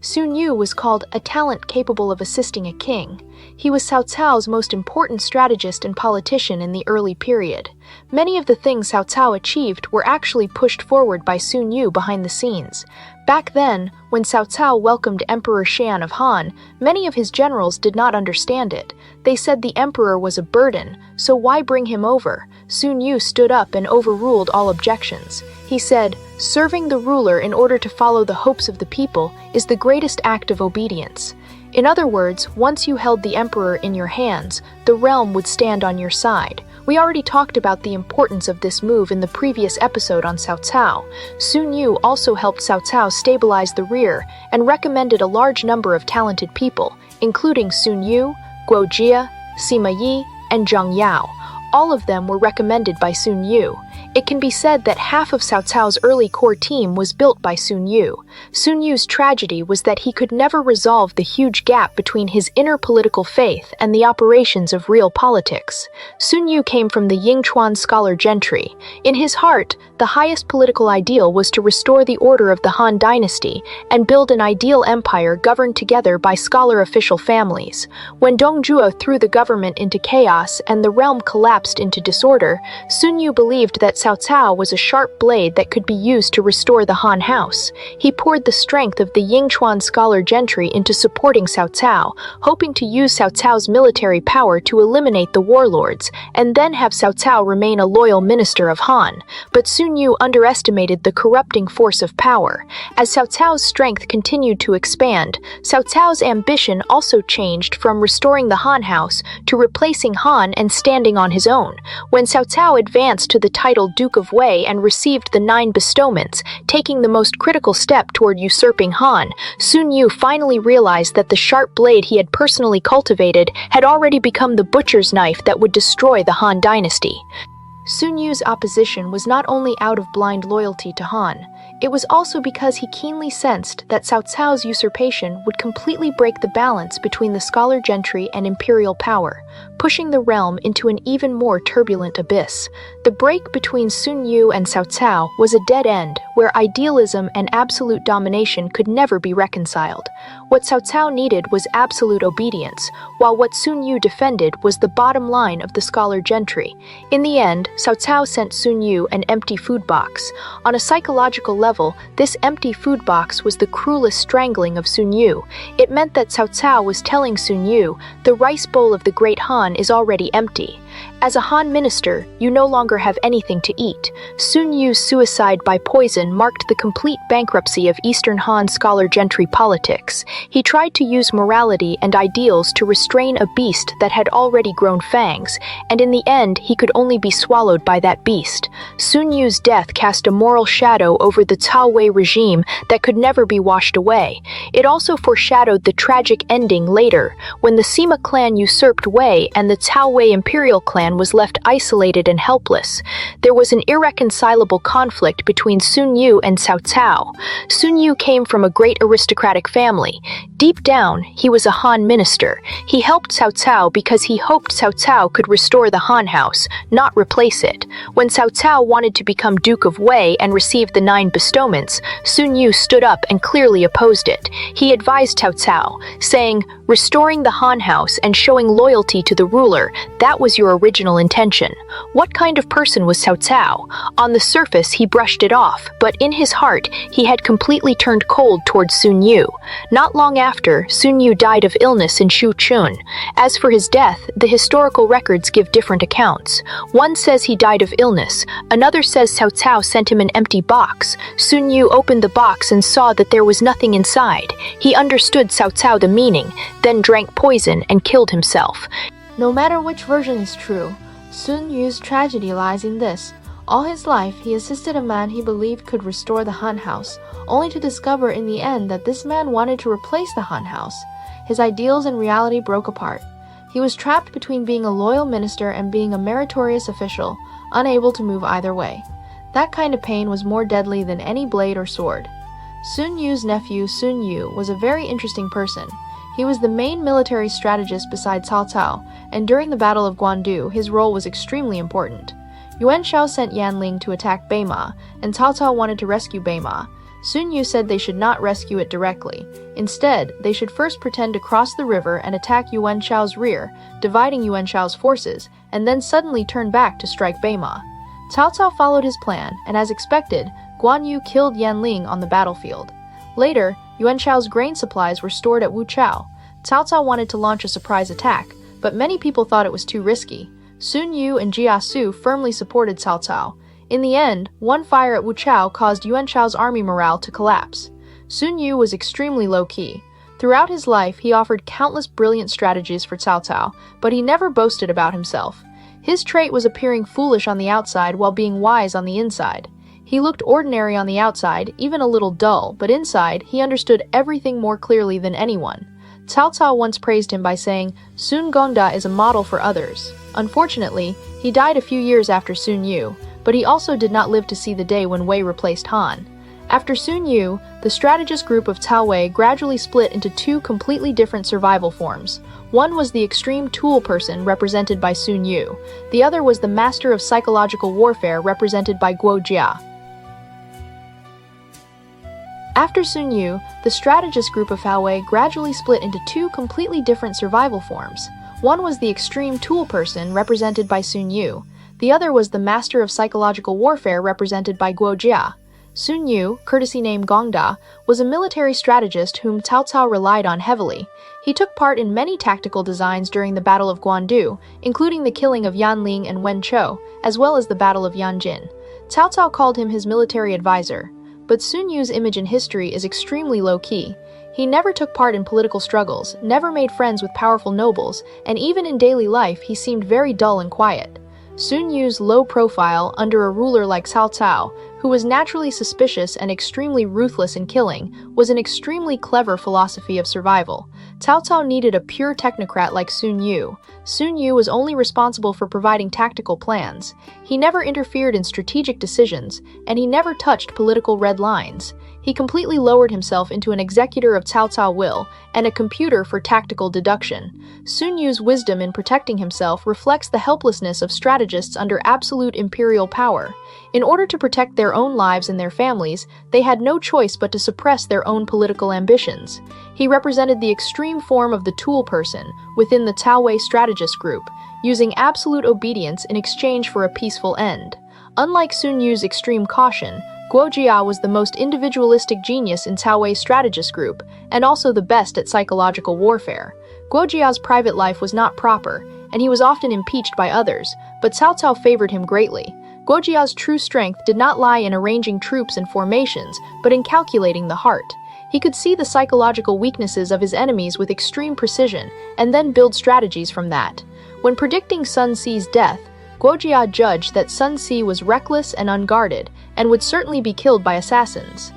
[SPEAKER 2] Sun Yu was called a talent capable of assisting a king. He was Cao Cao's most important strategist and politician in the early period. Many of the things Cao Cao achieved were actually pushed forward by Sun Yu behind the scenes. Back then, when Cao Cao welcomed Emperor Xian of Han, many of his generals did not understand it. They said the emperor was a burden, so why bring him over? Sun Yu stood up and overruled all objections. He said, "Serving the ruler in order to follow the hopes of the people is the greatest act of obedience." In other words, once you held the emperor in your hands, the realm would stand on your side. We already talked about the importance of this move in the previous episode on Cao Cao. Sun Yu also helped Cao Cao stabilize the rear and recommended a large number of talented people, including Sun Yu, Guo Jia, Sima Yi, and Zhang Yao. All of them were recommended by Sun Yu. It can be said that half of Cao Cao's early core team was built by Sun Yu. Sun Yu's tragedy was that he could never resolve the huge gap between his inner political faith and the operations of real politics. Sun Yu came from the Yingchuan scholar gentry. In his heart, the highest political ideal was to restore the order of the Han dynasty and build an ideal empire governed together by scholar official families. When Dong Zhuo threw the government into chaos and the realm collapsed into disorder, Sun Yu believed that Cao Cao was a sharp blade that could be used to restore the Han house. He poured the strength of the Yingchuan scholar gentry into supporting Cao Cao, hoping to use Cao Cao's military power to eliminate the warlords, and then have Cao Cao remain a loyal minister of Han. But Sun Yu underestimated the corrupting force of power. As Cao Cao's strength continued to expand, Cao Cao's ambition also changed from restoring the Han house to replacing Han and standing on his own. When Cao Cao advanced to the title Duke of Wei and received the 9 bestowments, taking the most critical step toward usurping Han, Sun Yu finally realized that the sharp blade he had personally cultivated had already become the butcher's knife that would destroy the Han dynasty. Sun Yu's opposition was not only out of blind loyalty to Han, it was also because he keenly sensed that Cao Cao's usurpation would completely break the balance between the scholar gentry and imperial power, pushing the realm into an even more turbulent abyss. The break between Sun Yu and Cao Cao was a dead end where idealism and absolute domination could never be reconciled. What Cao Cao needed was absolute obedience, while what Sun Yu defended was the bottom line of the scholar gentry. In the end, Cao Cao sent Sun Yu an empty food box. On a psychological level, this empty food box was the cruelest strangling of Sun Yu. It meant that Cao Cao was telling Sun Yu, the rice bowl of the great Han is already empty.
[SPEAKER 3] As a Han minister, you no longer have anything to eat. Sun Yu's suicide by poison marked the complete bankruptcy of Eastern Han scholar gentry politics. He tried to use morality and ideals to restrain a beast that had already grown fangs, and in the end he could only be swallowed by that beast. Sun Yu's death cast a moral shadow over the Cao Wei regime that could never be washed away. It also foreshadowed the tragic ending later, when the Sima clan usurped Wei and the Cao Wei imperial clan was left isolated and helpless. There was an irreconcilable conflict between Sun Yu and Cao Cao. Sun Yu came from a great aristocratic family. Deep down, he was a Han minister. He helped Cao Cao because he hoped Cao Cao could restore the Han house, not replace it. When Cao Cao wanted to become Duke of Wei and receive the 9 bestowments, Sun Yu stood up and clearly opposed it. He advised Cao Cao, saying, "Restoring the Han house and showing loyalty to the ruler, that was your original intention." What kind of person was Cao Cao? On the surface, he brushed it off, but in his heart, he had completely turned cold towards Sun Yu. Not long after, Sun Yu died of illness in Shuchun. As for his death, the historical records give different accounts. One says he died of illness, another says Cao Cao sent him an empty box. Sun Yu opened the box and saw that there was nothing inside. He understood Cao Cao the meaning, then drank poison and killed himself.
[SPEAKER 2] No matter which version is true, Sun Yu's tragedy lies in this. All his life, he assisted a man he believed could restore the Han house, only to discover in the end that this man wanted to replace the Han house. His ideals and reality broke apart. He was trapped between being a loyal minister and being a meritorious official, unable to move either way. That kind of pain was more deadly than any blade or sword. Sun Yu's nephew, Sun Yu, was a very interesting person. He was the main military strategist beside Cao Cao, and during the Battle of Guandu, his role was extremely important. Yuan Shao sent Yan Ling to attack Beima, and Cao Cao wanted to rescue Beima. Sun Yu said they should not rescue it directly. Instead, they should first pretend to cross the river and attack Yuan Shao's rear, dividing Yuan Shao's forces, and then suddenly turn back to strike Beima. Cao Cao followed his plan, and as expected, Guan Yu killed Yan Ling on the battlefield. Later, Yuan Shao's grain supplies were stored at Wuchao. Cao Cao wanted to launch a surprise attack, but many people thought it was too risky. Sun Yu and Jia Su firmly supported Cao Cao. In the end, one fire at Wuchao caused Yuan Shao's army morale to collapse. Sun Yu was extremely low-key. Throughout his life, he offered countless brilliant strategies for Cao Cao, but he never boasted about himself. His trait was appearing foolish on the outside while being wise on the inside. He looked ordinary on the outside, even a little dull, but inside, he understood everything more clearly than anyone. Cao Cao once praised him by saying, "Sun Gongda is a model for others." Unfortunately, he died a few years after Sun Yu, but he also did not live to see the day when Wei replaced Han. After Sun Yu, the strategist group of Cao Wei gradually split into 2 completely different survival forms. One was the extreme tool person represented by Sun Yu. The other was the master of psychological warfare represented by Guo Jia. After Sun Yu, the strategist group of Cao Wei gradually split into 2 completely different survival forms. One was the extreme tool person represented by Sun Yu. The other was the master of psychological warfare represented by Guo Jia. Sun Yu, courtesy name Gongda, was a military strategist whom Cao Cao relied on heavily. He took part in many tactical designs during the Battle of Guandu, including the killing of Yan Ling and Wen Chou, as well as the Battle of Yanjin. Cao Cao called him his military advisor. But Sun Yu's image in history is extremely low-key. He never took part in political struggles, never made friends with powerful nobles, and even in daily life he seemed very dull and quiet. Sun Yu's low profile under a ruler like Cao Cao, who was naturally suspicious and extremely ruthless in killing, was an extremely clever philosophy of survival. Cao Cao needed a pure technocrat like Sun Yu. Sun Yu was only responsible for providing tactical plans. He never interfered in strategic decisions, and he never touched political red lines. He completely lowered himself into an executor of Cao Cao will and a computer for tactical deduction. Sun Yu's wisdom in protecting himself reflects the helplessness of strategists under absolute imperial power. In order to protect their own lives and their families, they had no choice but to suppress their own political ambitions. He represented the extreme form of the tool person within the Cao Wei strategist group, using absolute obedience in exchange for a peaceful end. Unlike Sun Yu's extreme caution, Guo Jia was the most individualistic genius in Cao Wei's strategist group, and also the best at psychological warfare. Guo Jia's private life was not proper, and he was often impeached by others, but Cao Cao favored him greatly. Guo Jia's true strength did not lie in arranging troops and formations, but in calculating the heart. He could see the psychological weaknesses of his enemies with extreme precision, and then build strategies from that. When predicting Sun Si's death, Guo Jia judged that Sun Si was reckless and unguarded, and would certainly be killed by assassins.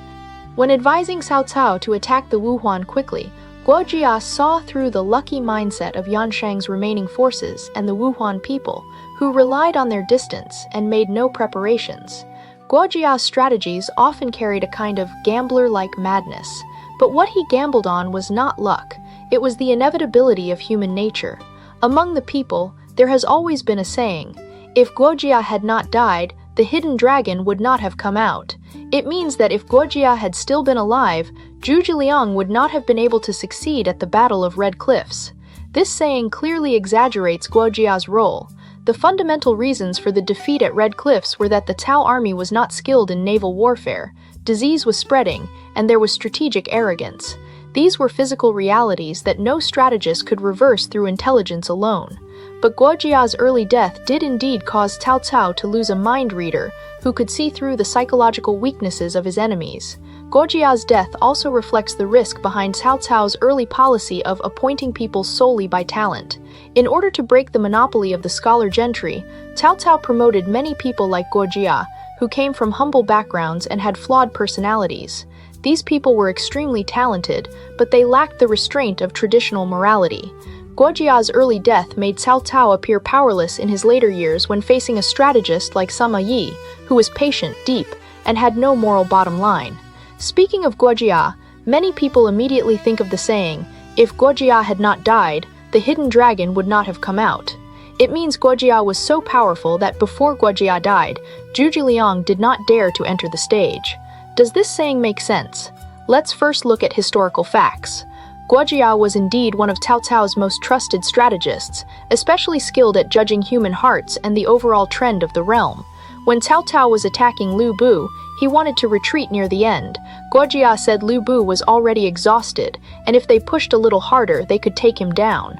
[SPEAKER 2] When advising Cao Cao to attack the Wuhuan quickly, Guo Jia saw through the lucky mindset of Yanshang's remaining forces and the Wuhuan people, who relied on their distance and made no preparations. Guo Jia's strategies often carried a kind of gambler-like madness, but what he gambled on was not luck, it was the inevitability of human nature. Among the people, there has always been a saying, if Guo Jia had not died, the hidden dragon would not have come out. It means that if Guo Jia had still been alive, Zhu Zhiliang would not have been able to succeed at the Battle of Red Cliffs. This saying clearly exaggerates Guo Jia's role. The fundamental reasons for the defeat at Red Cliffs were that the Tao army was not skilled in naval warfare, disease was spreading, and there was strategic arrogance. These were physical realities that no strategist could reverse through intelligence alone. But Guo Jia's early death did indeed cause Cao Cao to lose a mind reader who could see through the psychological weaknesses of his enemies. Guo Jia's death also reflects the risk behind Cao Cao's early policy of appointing people solely by talent. In order to break the monopoly of the scholar gentry, Cao Cao promoted many people like Guo Jia, who came from humble backgrounds and had flawed personalities. These people were extremely talented, but they lacked the restraint of traditional morality. Guo Jia's early death made Cao Cao appear powerless in his later years when facing a strategist like Sima Yi, who was patient, deep, and had no moral bottom line. Speaking of Guo Jia, many people immediately think of the saying, if Guo Jia had not died, the hidden dragon would not have come out. It means Guo Jia was so powerful that before Guo Jia died, Zhu Zhiliang did not dare to enter the stage. Does this saying make sense? Let's first look at historical facts. Guo Jia was indeed one of Cao Cao's most trusted strategists, especially skilled at judging human hearts and the overall trend of the realm. When Cao Cao was attacking Lu Bu, he wanted to retreat near the end. Guo Jia said Lu Bu was already exhausted, and if they pushed a little harder, they could take him down.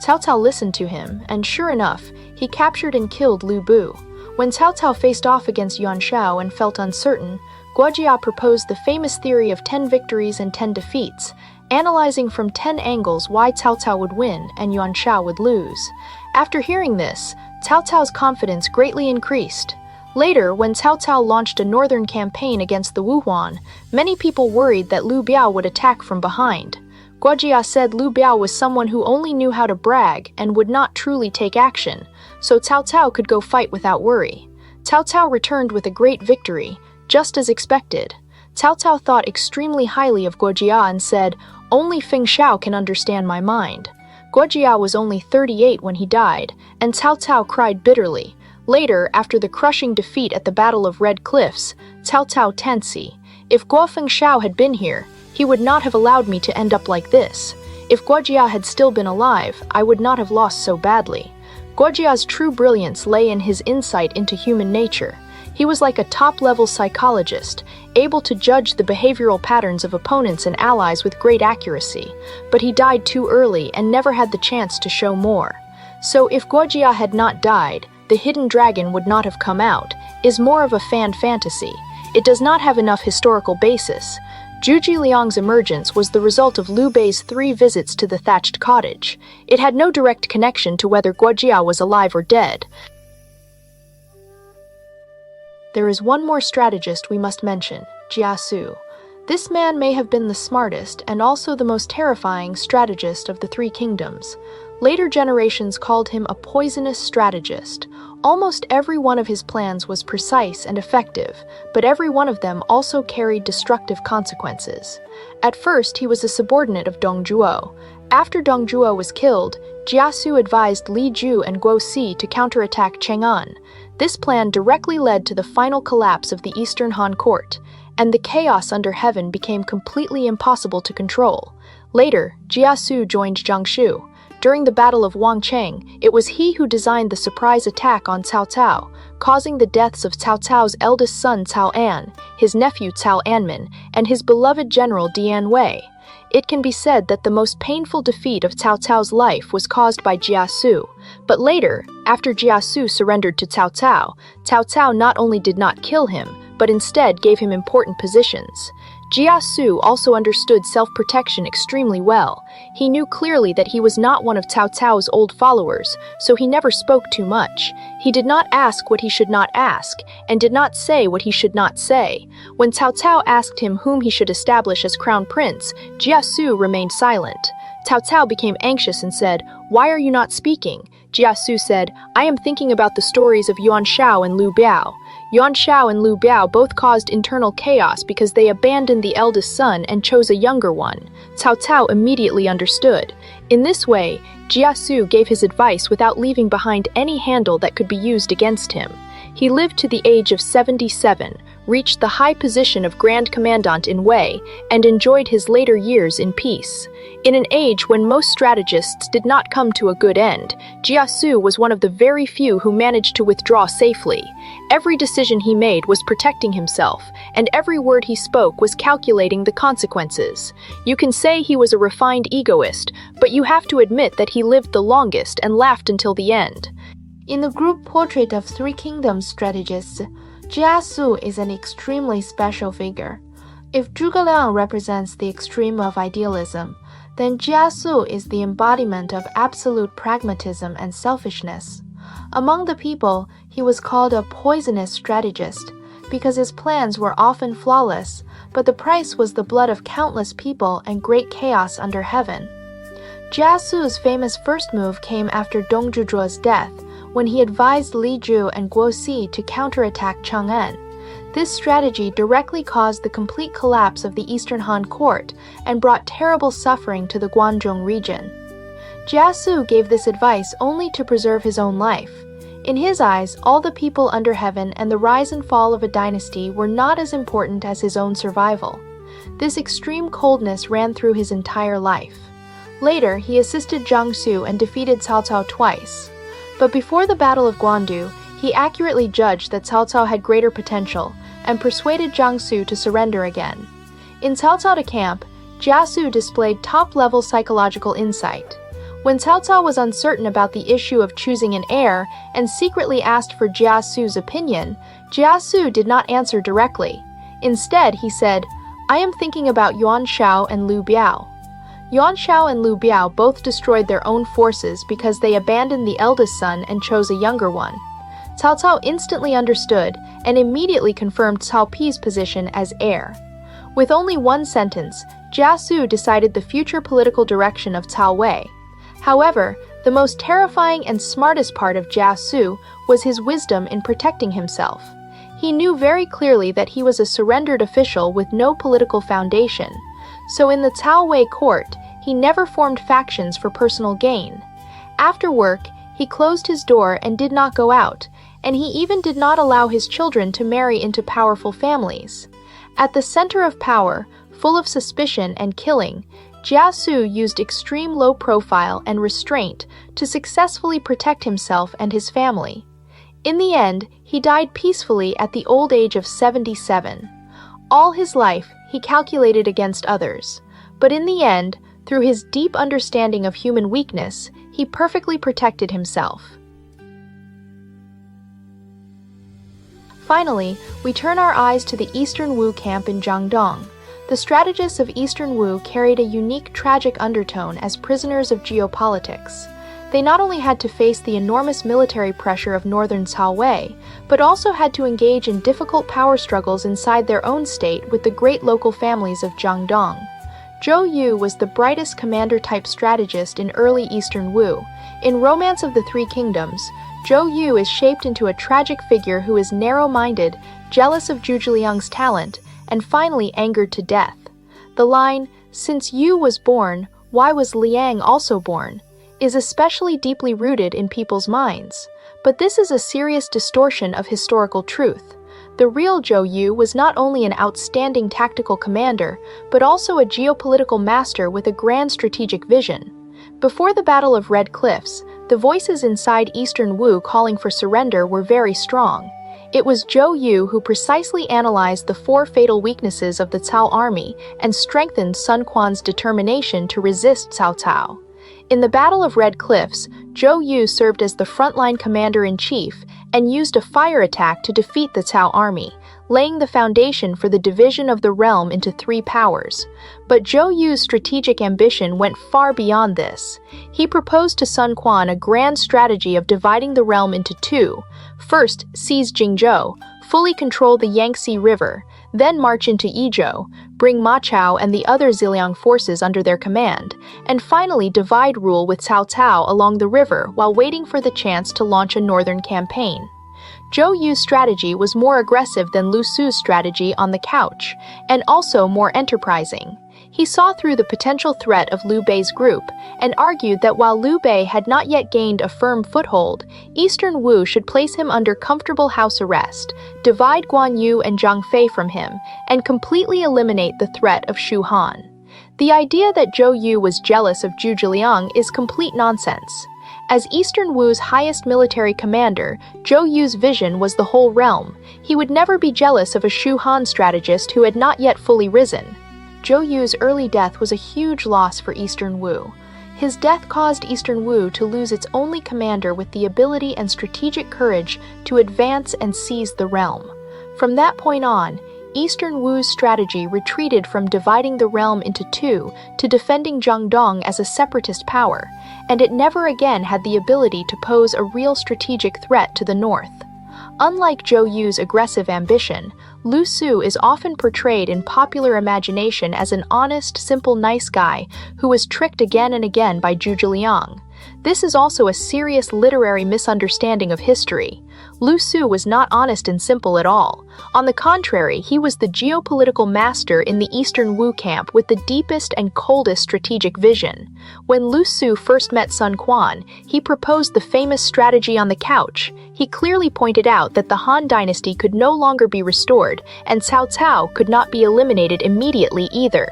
[SPEAKER 2] Cao Cao listened to him, and sure enough, he captured and killed Lu Bu. When Cao Cao faced off against Yuan Shao and felt uncertain, Guo Jia proposed the famous theory of 10 victories and 10 defeats, analyzing from 10 angles why Cao Cao would win and Yuan Shao would lose. After hearing this, Cao Cao's confidence greatly increased. Later, when Cao Cao launched a northern campaign against the Wuhuan, many people worried that Liu Biao would attack from behind. Guo Jia said Liu Biao was someone who only knew how to brag and would not truly take action, so Cao Cao could go fight without worry. Cao Cao returned with a great victory, just as expected. Cao Cao thought extremely highly of Guo Jia and said, only Feng Shao can understand my mind. Guo Jia was only 38 when he died, and Cao Cao cried bitterly. Later, after the crushing defeat at the Battle of Red Cliffs, Cao Cao Tansi, if Guo Feng Shao had been here, he would not have allowed me to end up like this. If Guo Jia had still been alive, I would not have lost so badly. Guo Jia's true brilliance lay in his insight into human nature. He was like a top-level psychologist, able to judge the behavioral patterns of opponents and allies with great accuracy, but he died too early and never had the chance to show more. So if Guo Jia had not died, the hidden dragon would not have come out, is more of a fan fantasy. It does not have enough historical basis. Zhu Zhiliang's emergence was the result of Liu Bei's 3 visits to the thatched cottage. It had no direct connection to whether Guo Jia was alive or dead. There is one more strategist we must mention, Jia Su. This man may have been the smartest and also the most terrifying strategist of the 3 kingdoms. Later generations called him a poisonous strategist. Almost every one of his plans was precise and effective, but every one of them also carried destructive consequences. At first, he was a subordinate of Dong Zhuo. After Dong Zhuo was killed, Jia Su advised Li Ju and Guo Si to counterattack Chang'an. This plan directly led to the final collapse of the Eastern Han court, and the chaos under heaven became completely impossible to control. Later, Jia Su joined Jiang Shu.
[SPEAKER 3] During the Battle of Wangcheng, it was he who designed the surprise attack on Cao Cao, causing the deaths of Cao Cao's eldest son Cao An, his nephew Cao Anmin, and his beloved general Dian Wei. It can be said that the most painful defeat of Cao Cao's life was caused by Jia Su. But later, after Jia Su surrendered to Cao Cao not only did not kill him, but instead gave him important positions. Jia Su also understood self-protection extremely well. He knew clearly that he was not one of Cao Cao's old followers, so he never spoke too much. He did not ask what he should not ask, and did not say what he should not say. When Cao Cao asked him whom he should establish as crown prince, Jia Su remained silent. Cao Cao became anxious and said, "Why are you not speaking?" Jia Su said, "I am thinking about the stories of Yuan Shao and Liu Biao." Yuan Shao and Liu Biao both caused internal chaos because they abandoned the eldest son and chose a younger one. Cao Cao immediately understood. In this way, Jia Su gave his advice without leaving behind any handle that could be used against him. He lived to the age of 77, reached the high position of Grand Commandant in Wei, and enjoyed his later years in peace. In an age when most strategists did not come to a good end, Jia Su was one of the very few who managed to withdraw safely. Every decision he made was protecting himself, and every word he spoke was calculating the consequences. You can say he was a refined egoist, but you have to admit that he lived the longest and laughed until the end.
[SPEAKER 2] In the group portrait of Three Kingdoms strategists, Jia Su is an extremely special figure. If Zhuge Liang represents the extreme of idealism, then Jia Su is the embodiment of absolute pragmatism and selfishness. Among the people, he was called a poisonous strategist because his plans were often flawless, but the price was the blood of countless people and great chaos under heaven. Jia Su's famous first move came after Dong Zhuzhuo's death, when he advised Li Zhu and Guo Si to counterattack Chang'an. This strategy directly caused the complete collapse of the Eastern Han court and brought terrible suffering to the Guangzhong region. Jia Su gave this advice only to preserve his own life. In his eyes, all the people under heaven and the rise and fall of a dynasty were not as important as his own survival. This extreme coldness ran through his entire life. Later, he assisted Jiang Su and defeated Cao Cao twice. But before the Battle of Guandu, he accurately judged that Cao Cao had greater potential and persuaded Jiang Su to surrender again. In Cao Cao to camp, Jia Su displayed top-level psychological insight. When Cao Cao was uncertain about the issue of choosing an heir and secretly asked for Jia Su's opinion, Jia Su did not answer directly. Instead, he said, "I am thinking about Yuan Shao and Liu Biao." Yuan Shao and Liu Biao both destroyed their own forces because they abandoned the eldest son and chose a younger one. Cao Cao instantly understood and immediately confirmed Cao Pi's position as heir. With only one sentence, Jia Su decided the future political direction of Cao Wei. However, the most terrifying and smartest part of Jia Su was his wisdom in protecting himself. He knew very clearly that he was a surrendered official with no political foundation. So in the Cao Wei court, he never formed factions for personal gain. After work, he closed his door and did not go out, and he even did not allow his children to marry into powerful families. At the center of power, full of suspicion and killing, Jia Su used extreme low profile and restraint to successfully protect himself and his family. In the end, he died peacefully at the old age of 77. All his life, he calculated against others. But in the end, through his deep understanding of human weakness, he perfectly protected himself. Finally, we turn our eyes to the Eastern Wu camp in Jiangdong. The strategists of Eastern Wu carried a unique tragic undertone as prisoners of geopolitics. They not only had to face the enormous military pressure of northern Cao Wei, but also had to engage in difficult power struggles inside their own state with the great local families of Jiangdong. Zhou Yu was the brightest commander-type strategist in early Eastern Wu. In Romance of the Three Kingdoms, Zhou Yu is shaped into a tragic figure who is narrow-minded, jealous of Zhuge Liang's talent, and finally angered to death. The line, "Since Yu was born, why was Liang also born?" is especially deeply rooted in people's minds. But this is a serious distortion of historical truth. The real Zhou Yu was not only an outstanding tactical commander, but also a geopolitical master with a grand strategic vision. Before the Battle of Red Cliffs, the voices inside Eastern Wu calling for surrender were very strong. It was Zhou Yu who precisely analyzed the 4 fatal weaknesses of the Cao army and strengthened Sun Quan's determination to resist Cao Cao. In the Battle of Red Cliffs, Zhou Yu served as the frontline commander-in-chief and used a fire attack to defeat the Cao army, laying the foundation for the division of the realm into 3 powers. But Zhou Yu's strategic ambition went far beyond this. He proposed to Sun Quan a grand strategy of dividing the realm into 2. First, seize Jingzhou, fully control the Yangtze River, then march into Yizhou, bring Ma Chao and the other Ziliang forces under their command, and finally divide rule with Cao Cao along the river while waiting for the chance to launch a northern campaign. Zhou Yu's strategy was more aggressive than Lu Su's strategy on the couch, and also more enterprising. He saw through the potential threat of Liu Bei's group, and argued that while Liu Bei had not yet gained a firm foothold, Eastern Wu should place him under comfortable house arrest, divide Guan Yu and Zhang Fei from him, and completely eliminate the threat of Shu Han. The idea that Zhou Yu was jealous of Zhu Ziliang is complete nonsense. As Eastern Wu's highest military commander, Zhou Yu's vision was the whole realm. He would never be jealous of a Shu Han strategist who had not yet fully risen. Zhou Yu's early death was a huge loss for Eastern Wu. His death caused Eastern Wu to lose its only commander with the ability and strategic courage to advance and seize the realm. From that point on, Eastern Wu's strategy retreated from dividing the realm into 2 to defending Jiangdong as a separatist power, and it never again had the ability to pose a real strategic threat to the north. Unlike Zhou Yu's aggressive ambition, Lu Su is often portrayed in popular imagination as an honest, simple, nice guy who was tricked again and again by Zhu Ziliang. This is also a serious literary misunderstanding of history. Lu Su was not honest and simple at all. On the contrary, he was the geopolitical master in the Eastern Wu camp with the deepest and coldest strategic vision. When Lu Su first met Sun Quan, he proposed the famous strategy on the couch. He clearly pointed out that the Han dynasty could no longer be restored, and Cao Cao could not be eliminated immediately either.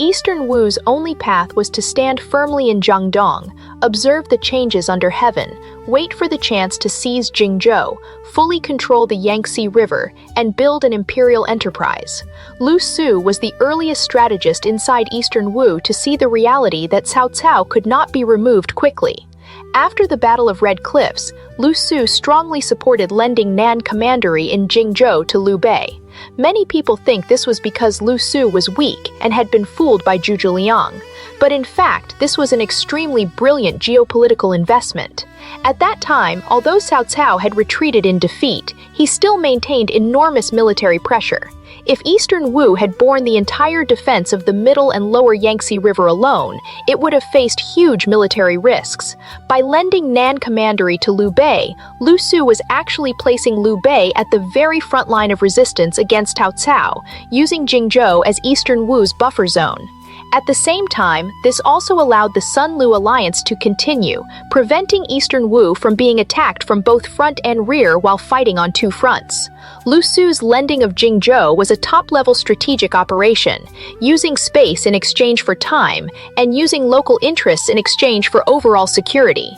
[SPEAKER 2] Eastern Wu's only path was to stand firmly in Jiangdong, observe the changes under heaven, wait for the chance to seize Jingzhou, fully control the Yangtze River, and build an imperial enterprise. Lu Su was the earliest strategist inside Eastern Wu to see the reality that Cao Cao could not be removed quickly. After the Battle of Red Cliffs, Lu Su strongly supported lending Nan commandery in Jingzhou to Liu Bei. Many people think this was because Lu Su was weak and had been fooled by Zhu Ziliang. But in fact, this was an extremely brilliant geopolitical investment. At that time, although Cao Cao had retreated in defeat, he still maintained enormous military pressure. If Eastern Wu had borne the entire defense of the middle and lower Yangtze River alone, it would have faced huge military risks. By lending Nan commandery to Liu Bei, Lu Su was actually placing Liu Bei at the very front line of resistance against Cao Cao, using Jingzhou as Eastern Wu's buffer zone. At the same time, this also allowed the Sun-Lu alliance to continue, preventing Eastern Wu from being attacked from both front and rear while fighting on 2 fronts. Lu Su's lending of Jingzhou was a top-level strategic operation, using space in exchange for time, and using local interests in exchange for overall security.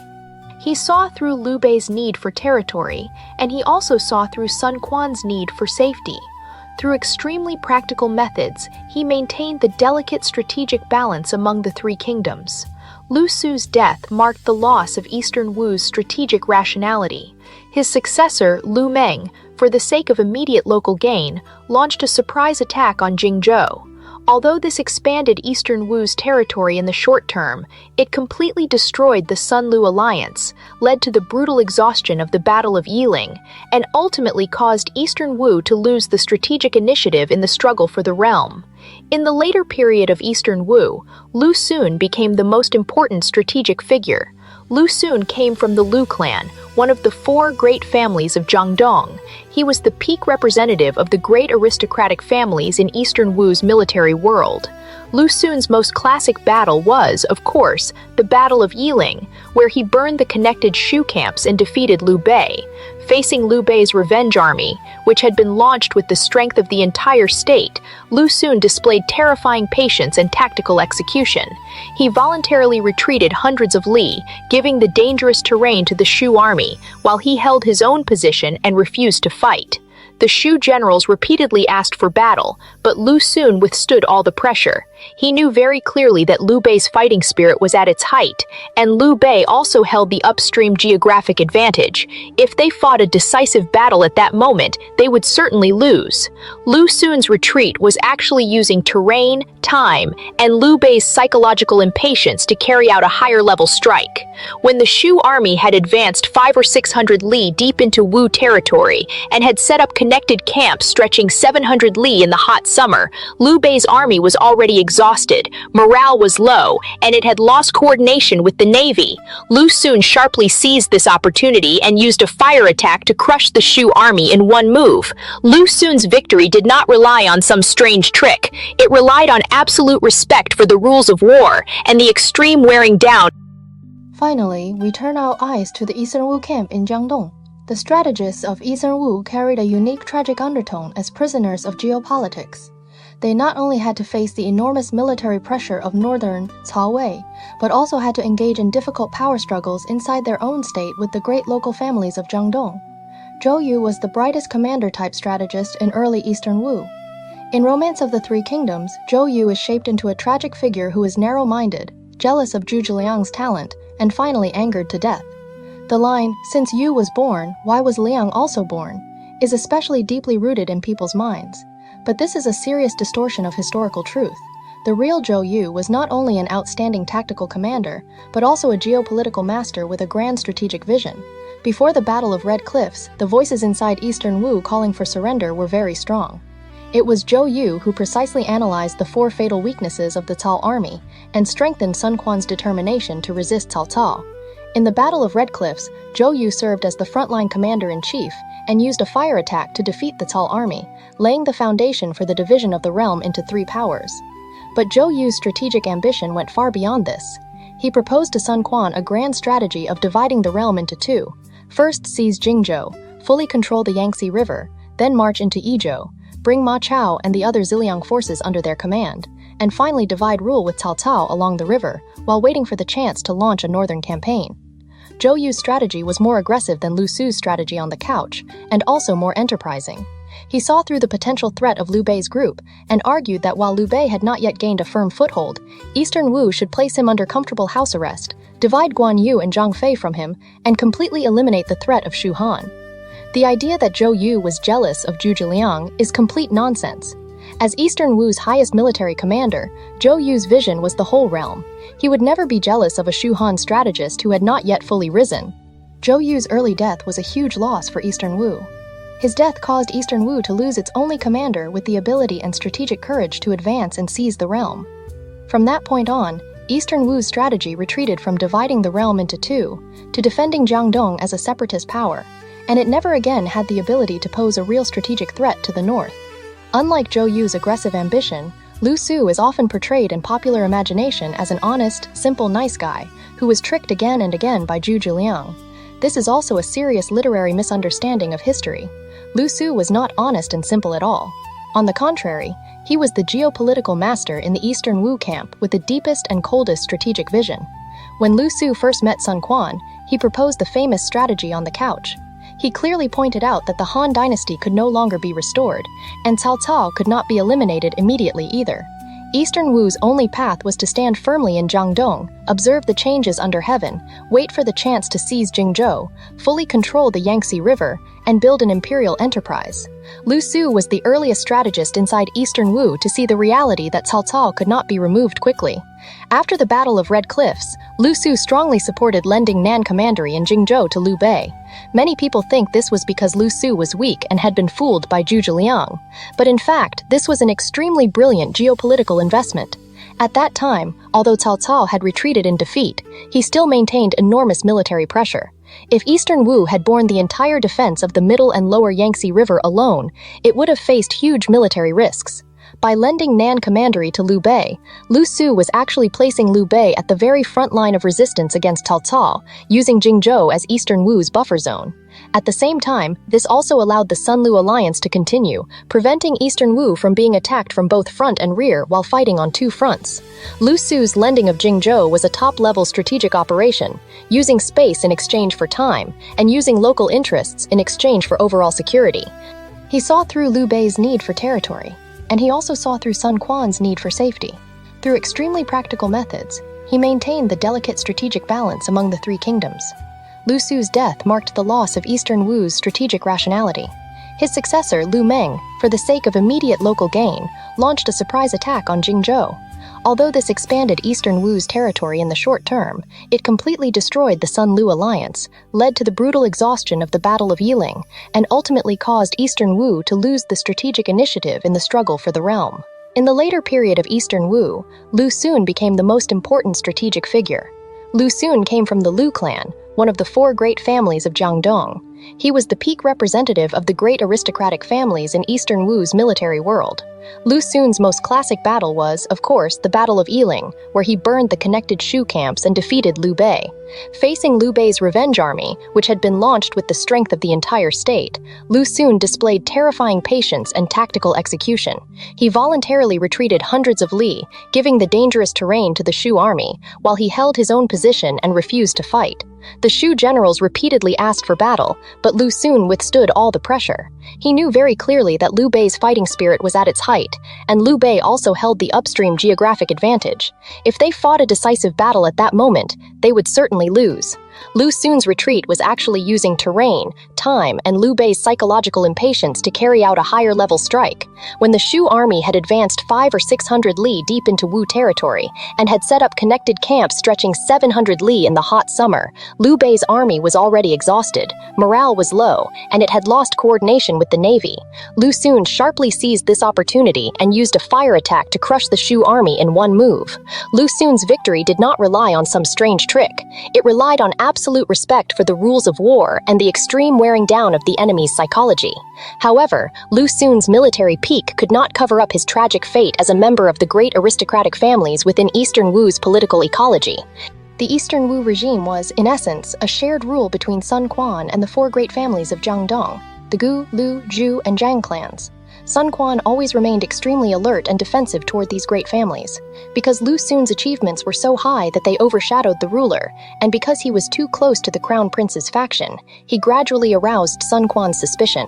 [SPEAKER 2] He saw through Liu Bei's need for territory, and he also saw through Sun Quan's need for safety. Through extremely practical methods, he maintained the delicate strategic balance among the 3 kingdoms. Lu Su's death marked the loss of Eastern Wu's strategic rationality. His successor, Lu Meng, for the sake of immediate local gain, launched a surprise attack on Jingzhou. Although this expanded Eastern Wu's territory in the short term, it completely destroyed the Sun-Lu alliance, led to the brutal exhaustion of the Battle of Yiling, and ultimately caused Eastern Wu to lose the strategic initiative in the struggle for the realm. In the later period of Eastern Wu, Lu Xun became the most important strategic figure. Lu Xun came from the Lu clan, one of the 4 great families of Jiangdong. He was the peak representative of the great aristocratic families in Eastern Wu's military world.
[SPEAKER 3] Lu Xun's most classic battle was, of course, the Battle of Yiling, where he burned the connected Shu camps and defeated Liu Bei. Facing Liu Bei's revenge army, which had been launched with the strength of the entire state, Lu Xun displayed terrifying patience and tactical execution. He voluntarily retreated hundreds of li, giving the dangerous terrain to the Shu army, while he held his own position and refused to fight. The Shu generals repeatedly asked for battle, but Lu Xun withstood all the pressure. He knew very clearly that Liu Bei's fighting spirit was at its height, and Liu Bei also held the upstream geographic advantage. If they fought a decisive battle at that moment, they would certainly lose. Lu Xun's retreat was actually using terrain, time, and Liu Bei's psychological impatience to carry out a higher-level strike. When the Shu army had advanced 500 or 600 li deep into Wu territory and had set up connected camps stretching 700 li in the hot summer, Liu Bei's army was already exhausted, morale was low, and it had lost coordination with the navy. Lu Xun sharply seized this opportunity and used a fire attack to crush the Shu army in one move. Lu Xun's victory did not rely on some strange trick. It relied on absolute respect for the rules of war and the extreme wearing down.
[SPEAKER 2] Finally, we turn our eyes to the Eastern Wu camp in Jiangdong. The strategists of Eastern Wu carried a unique tragic undertone as prisoners of geopolitics. They not only had to face the enormous military pressure of northern Cao Wei, but also had to engage in difficult power struggles inside their own state with the great local families of Jiangdong. Zhou Yu was the brightest commander-type strategist in early Eastern Wu. In Romance of the Three Kingdoms, Zhou Yu is shaped into a tragic figure who is narrow-minded, jealous of Zhuge Liang's talent, and finally angered to death. The line, "Since Yu was born, why was Liang also born?" is especially deeply rooted in people's minds. But this is a serious distortion of historical truth. The real Zhou Yu was not only an outstanding tactical commander, but also a geopolitical master with a grand strategic vision. Before the Battle of Red Cliffs, the voices inside Eastern Wu calling for surrender were very strong. It was Zhou Yu who precisely analyzed the 4 fatal weaknesses of the Cao army and strengthened Sun Quan's determination to resist Cao Cao. In the Battle of Red Cliffs, Zhou Yu served as the frontline commander-in-chief and used a fire attack to defeat the Cao army, laying the foundation for the division of the realm into 3 powers. But Zhou Yu's strategic ambition went far beyond this. He proposed to Sun Quan a grand strategy of dividing the realm into 2. First seize Jingzhou, fully control the Yangtze River, then march into Yizhou, bring Ma Chao and the other Ziliang forces under their command, and finally divide rule with Cao Cao along the river, while waiting for the chance to launch a northern campaign. Zhou Yu's strategy was more aggressive than Lu Su's strategy on the couch, and also more enterprising. He saw through the potential threat of Liu Bei's group, and argued that while Liu Bei had not yet gained a firm foothold, Eastern Wu should place him under comfortable house arrest, divide Guan Yu and Zhang Fei from him, and completely eliminate the threat of Shu Han. The idea that Zhou Yu was jealous of Zhuge Liang is complete nonsense. As Eastern Wu's highest military commander, Zhou Yu's vision was the whole realm. He would never be jealous of a Shu Han strategist who had not yet fully risen. Zhou Yu's early death was a huge loss for Eastern Wu. His death caused Eastern Wu to lose its only commander with the ability and strategic courage to advance and seize the realm. From that point on, Eastern Wu's strategy retreated from dividing the realm into 2 to defending Jiangdong as a separatist power, and it never again had the ability to pose a real strategic threat to the north. Unlike Zhou Yu's aggressive ambition, Lu Su is often portrayed in popular imagination as an honest, simple, nice guy who was tricked again and again by Zhuge Liang. This is also a serious literary misunderstanding of history. Lu Su was not honest and simple at all. On the contrary, he was the geopolitical master in the Eastern Wu camp with the deepest and coldest strategic vision. When Lu Su first met Sun Quan, he proposed the famous strategy on the couch. He clearly pointed out that the Han dynasty could no longer be restored, and Cao Cao could not be eliminated immediately either. Eastern Wu's only path was to stand firmly in Jiangdong, observe the changes under heaven, wait for the chance to seize Jingzhou, fully control the Yangtze River, and build an imperial enterprise. Lu Su was the earliest strategist inside Eastern Wu to see the reality that Cao Cao could not be removed quickly. After the Battle of Red Cliffs, Lu Su strongly supported lending Nan Commandery in Jingzhou to Liu Bei. Many people think this was because Lu Su was weak and had been fooled by Zhuge Liang. But in fact, this was an extremely brilliant geopolitical investment. At that time, although Cao Cao had retreated in defeat, he still maintained enormous military pressure. If Eastern Wu had borne the entire defense of the middle and lower Yangtze River alone, it would have faced huge military risks.
[SPEAKER 3] By lending Nan commandery to Liu Bei, Lu Su was actually placing Liu Bei at the very front line of resistance against Cao Cao, using Jingzhou as Eastern Wu's buffer zone. At the same time, this also allowed the Sun-Lu alliance to continue, preventing Eastern Wu from being attacked from both front and rear while fighting on two fronts. Lu Su's lending of Jingzhou was a top-level strategic operation, using space in exchange for time, and using local interests in exchange for overall security. He saw through Liu Bei's need for territory, and he also saw through Sun Quan's need for safety. Through extremely practical methods, he maintained the delicate strategic balance among the three kingdoms. Lu Su's death marked the loss of Eastern Wu's strategic rationality. His successor, Lu Meng, for the sake of immediate local gain, launched a surprise attack on Jingzhou. Although this expanded Eastern Wu's territory in the short term, it completely destroyed the Sun-Lu alliance, led to the brutal exhaustion of the Battle of Yiling, and ultimately caused Eastern Wu to lose the strategic initiative in the struggle for the realm. In the later period of Eastern Wu, Lu Xun became the most important strategic figure. Lu Xun came from the Lu clan, one of the four great families of Jiangdong. He was the peak representative of the great aristocratic families in Eastern Wu's military world. Lu Xun's most classic battle was, of course, the Battle of Yiling, where he burned the connected Shu camps and defeated Liu Bei. Facing Liu Bei's revenge army, which had been launched with the strength of the entire state, Lu Xun displayed terrifying patience and tactical execution. He voluntarily retreated hundreds of li, giving the dangerous terrain to the Shu army, while he held his own position and refused to fight. The Shu generals repeatedly asked for battle, but Lu Xun withstood all the pressure. He knew very clearly that Liu Bei's fighting spirit was at its height, and Liu Bei also held the upstream geographic advantage. If they fought a decisive battle at that moment, they would certainly lose. Lu Xun's retreat was actually using terrain, time, and Liu Bei's psychological impatience to carry out a higher-level strike. When the Shu army had advanced 500 or 600 li deep into Wu territory and had set up connected camps stretching 700 li in the hot summer, Liu Bei's army was already exhausted, morale was low, and it had lost coordination with the navy. Lu Xun sharply seized this opportunity and used a fire attack to crush the Shu army in one move. Lu Xun's victory did not rely on some strange trick. It relied on absolute respect for the rules of war and the extreme wearing down of the enemy's psychology. However, Lu Xun's military peak could not cover up his tragic fate as a member of the great aristocratic families within Eastern Wu's political ecology. The Eastern Wu regime was, in essence, a shared rule between Sun Quan and the four great families of Jiangdong, the Gu, Lu, Zhu, and Zhang clans. Sun Quan always remained extremely alert and defensive toward these great families, because Lu Xun's achievements were so high that they overshadowed the ruler, and because he was too close to the crown prince's faction, he gradually aroused Sun Quan's suspicion.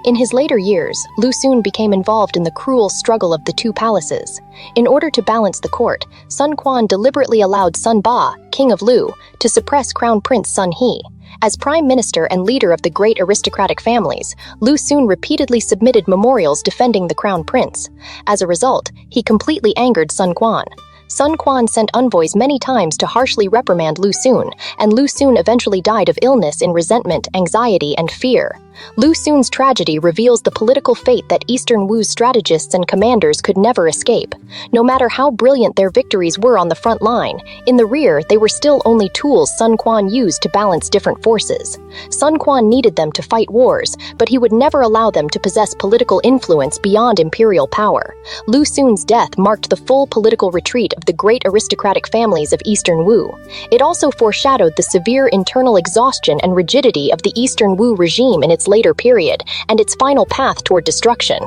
[SPEAKER 3] In his later years, Lu Xun became involved in the cruel struggle of the two palaces. In order to balance the court, Sun Quan deliberately allowed Sun Ba, king of Lu, to suppress Crown Prince Sun He. As prime minister and leader of the great aristocratic families, Lu Xun repeatedly submitted memorials defending the crown prince. As a result, he completely angered Sun Quan. Sun Quan sent envoys many times to harshly reprimand Lu Xun, and Lu Xun eventually died of illness in resentment, anxiety, and fear. Lu Xun's tragedy reveals the political fate that Eastern Wu's strategists and commanders could never escape. No matter how brilliant their victories were on the front line, in the rear they were still only tools Sun Quan used to balance different forces. Sun Quan needed them to fight wars, but he would never allow them to possess political influence beyond imperial power. Lu Xun's death marked the full political retreat of the great aristocratic families of Eastern Wu. It also foreshadowed the severe internal exhaustion and rigidity of the Eastern Wu regime in its later period, and its final path toward destruction.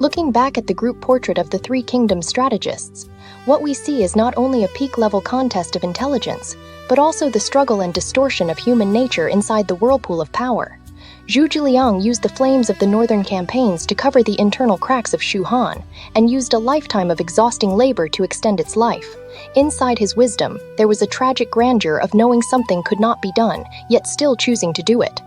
[SPEAKER 2] Looking back at the group portrait of the Three Kingdoms strategists, what we see is not only a peak-level contest of intelligence, but also the struggle and distortion of human nature inside the whirlpool of power. Zhu Zhiliang used the flames of the northern campaigns to cover the internal cracks of Shu Han, and used a lifetime of exhausting labor to extend its life. Inside his wisdom, there was a tragic grandeur of knowing something could not be done, yet still choosing to do it.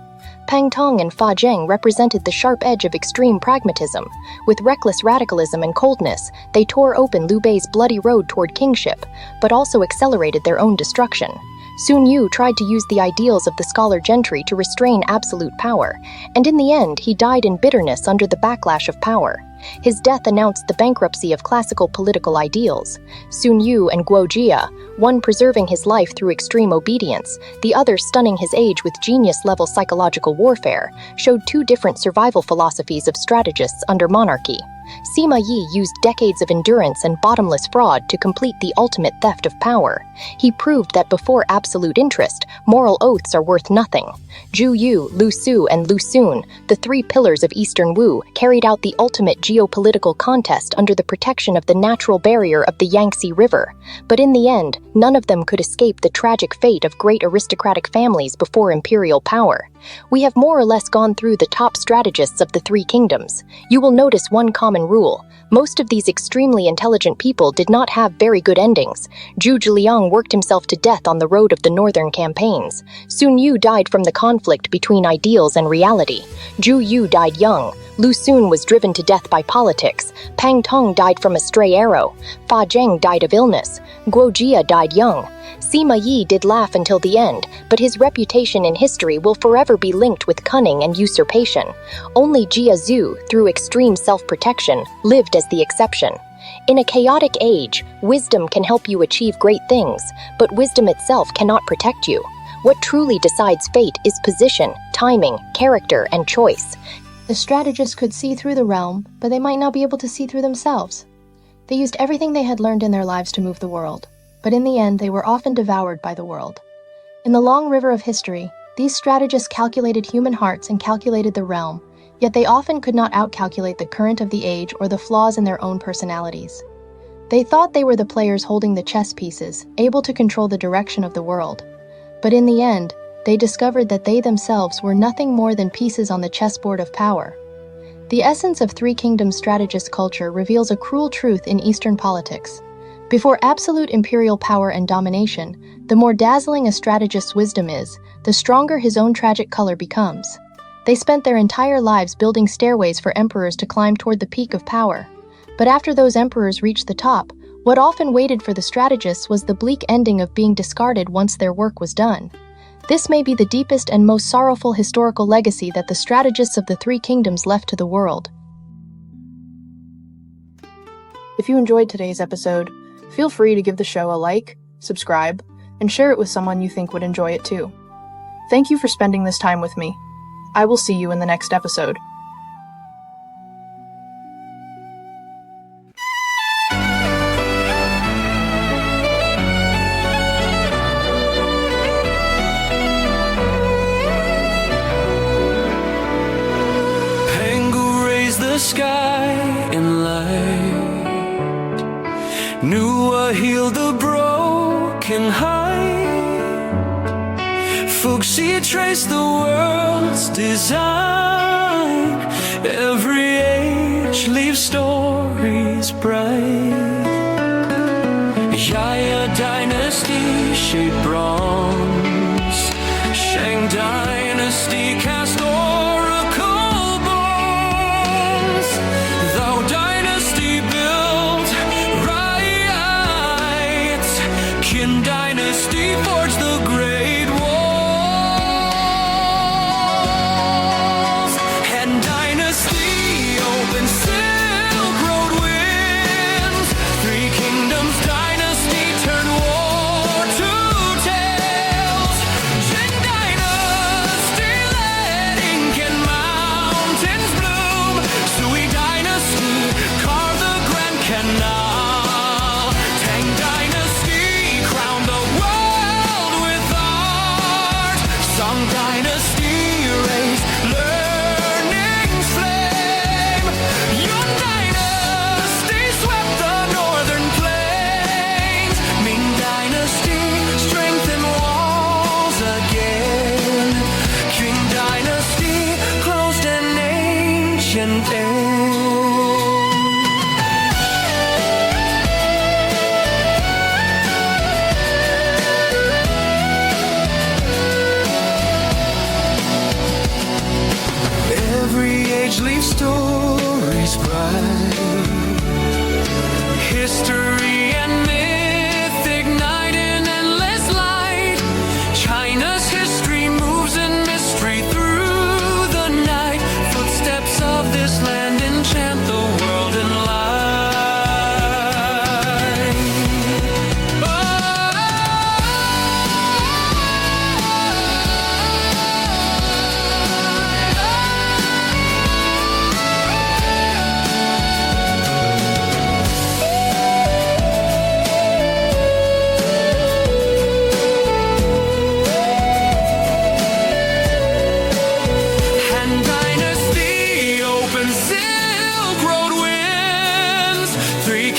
[SPEAKER 2] Pang Tong and Fa Zheng represented the sharp edge of extreme pragmatism. With reckless radicalism and coldness, they tore open Liu Bei's bloody road toward kingship, but also accelerated their own destruction. Sun Yu tried to use the ideals of the scholar gentry to restrain absolute power, and in the end he died in bitterness under the backlash of power.
[SPEAKER 3] His death announced the bankruptcy of classical political ideals. Sun Yu and Guo Jia, one preserving his life through extreme obedience, the other stunning his age with genius-level psychological warfare, showed two different survival philosophies of strategists under monarchy. Sima Yi used decades of endurance and bottomless fraud to complete the ultimate theft of power. He proved that before absolute interest, moral oaths are worth nothing. Zhu Yu, Lu Su, and Lu Xun, the three pillars of Eastern Wu, carried out the ultimate geopolitical contest under the protection of the natural barrier of the Yangtze River. But in the end, none of them could escape the tragic fate of great aristocratic families before imperial power. We have more or less gone through the top strategists of the three kingdoms. You will notice one common rule. Most of these extremely intelligent people did not have very good endings. Zhu Zhiliang worked himself to death on the road of the northern campaigns. Sun Yu died from the conflict between ideals and reality. Zhu Yu died young. Lu Xun was driven to death by politics. Pang Tong died from a stray arrow. Fa Zheng died of illness. Guo Jia died young. Sima Yi did laugh until the end, but his reputation in history will forever be linked with cunning and usurpation. Only Jia Zhu, through extreme self-protection, lived as the exception. In a chaotic age, wisdom can help you achieve great things, but wisdom itself cannot protect you. What truly decides fate is position, timing, character, and choice.
[SPEAKER 2] The strategists could see through the realm, but they might not be able to see through themselves. They used everything they had learned in their lives to move the world, but in the end they were often devoured by the world. In the long river of history, these strategists calculated human hearts and calculated the realm, yet they often could not outcalculate the current of the age or the flaws in their own personalities. They thought they were the players holding the chess pieces, able to control the direction of the world. But in the end, they discovered that they themselves were nothing more than pieces on the chessboard of power. The essence of Three Kingdoms strategist culture reveals a cruel truth in Eastern politics. Before absolute imperial power and domination, the more dazzling a strategist's wisdom is, the stronger his own tragic color becomes. They spent their entire lives building stairways for emperors to climb toward the peak of power. But after those emperors reached the top, what often waited for the strategists was the bleak ending of being discarded once their work was done. This may be the deepest and most sorrowful historical legacy that the strategists of the Three Kingdoms left to the world. If you enjoyed today's episode, feel free to give the show a like, subscribe, and share it with someone you think would enjoy it too. Thank you for spending this time with me. I will see you in the next episode.
[SPEAKER 4] The sky in light, knew I healed the broken heart. Folks, he traced the world's design. Every age leaves stories bright. Yaya dynasty shaped bronze. Shang dynasty cast oracle bones. Thou dynasty built right. Qin dynasty forged the great walls. Han dynasty opened Silk Road winds. Three Kingdoms dynasty turned war to tales. Qin dynasty led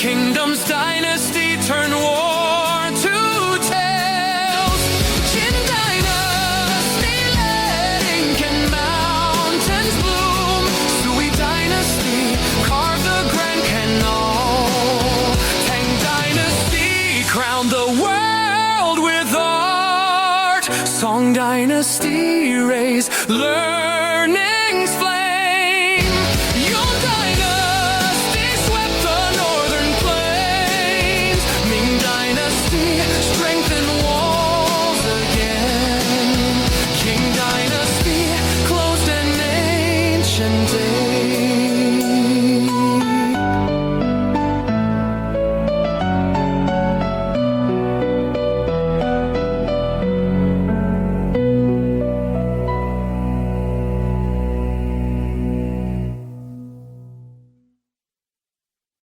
[SPEAKER 4] kingdom's dynasty turn war to tales. Qin dynasty led ink and mountains bloom. Sui dynasty carved the grand canal. Tang dynasty crowned the world with art. Song dynasty raised learning's flag.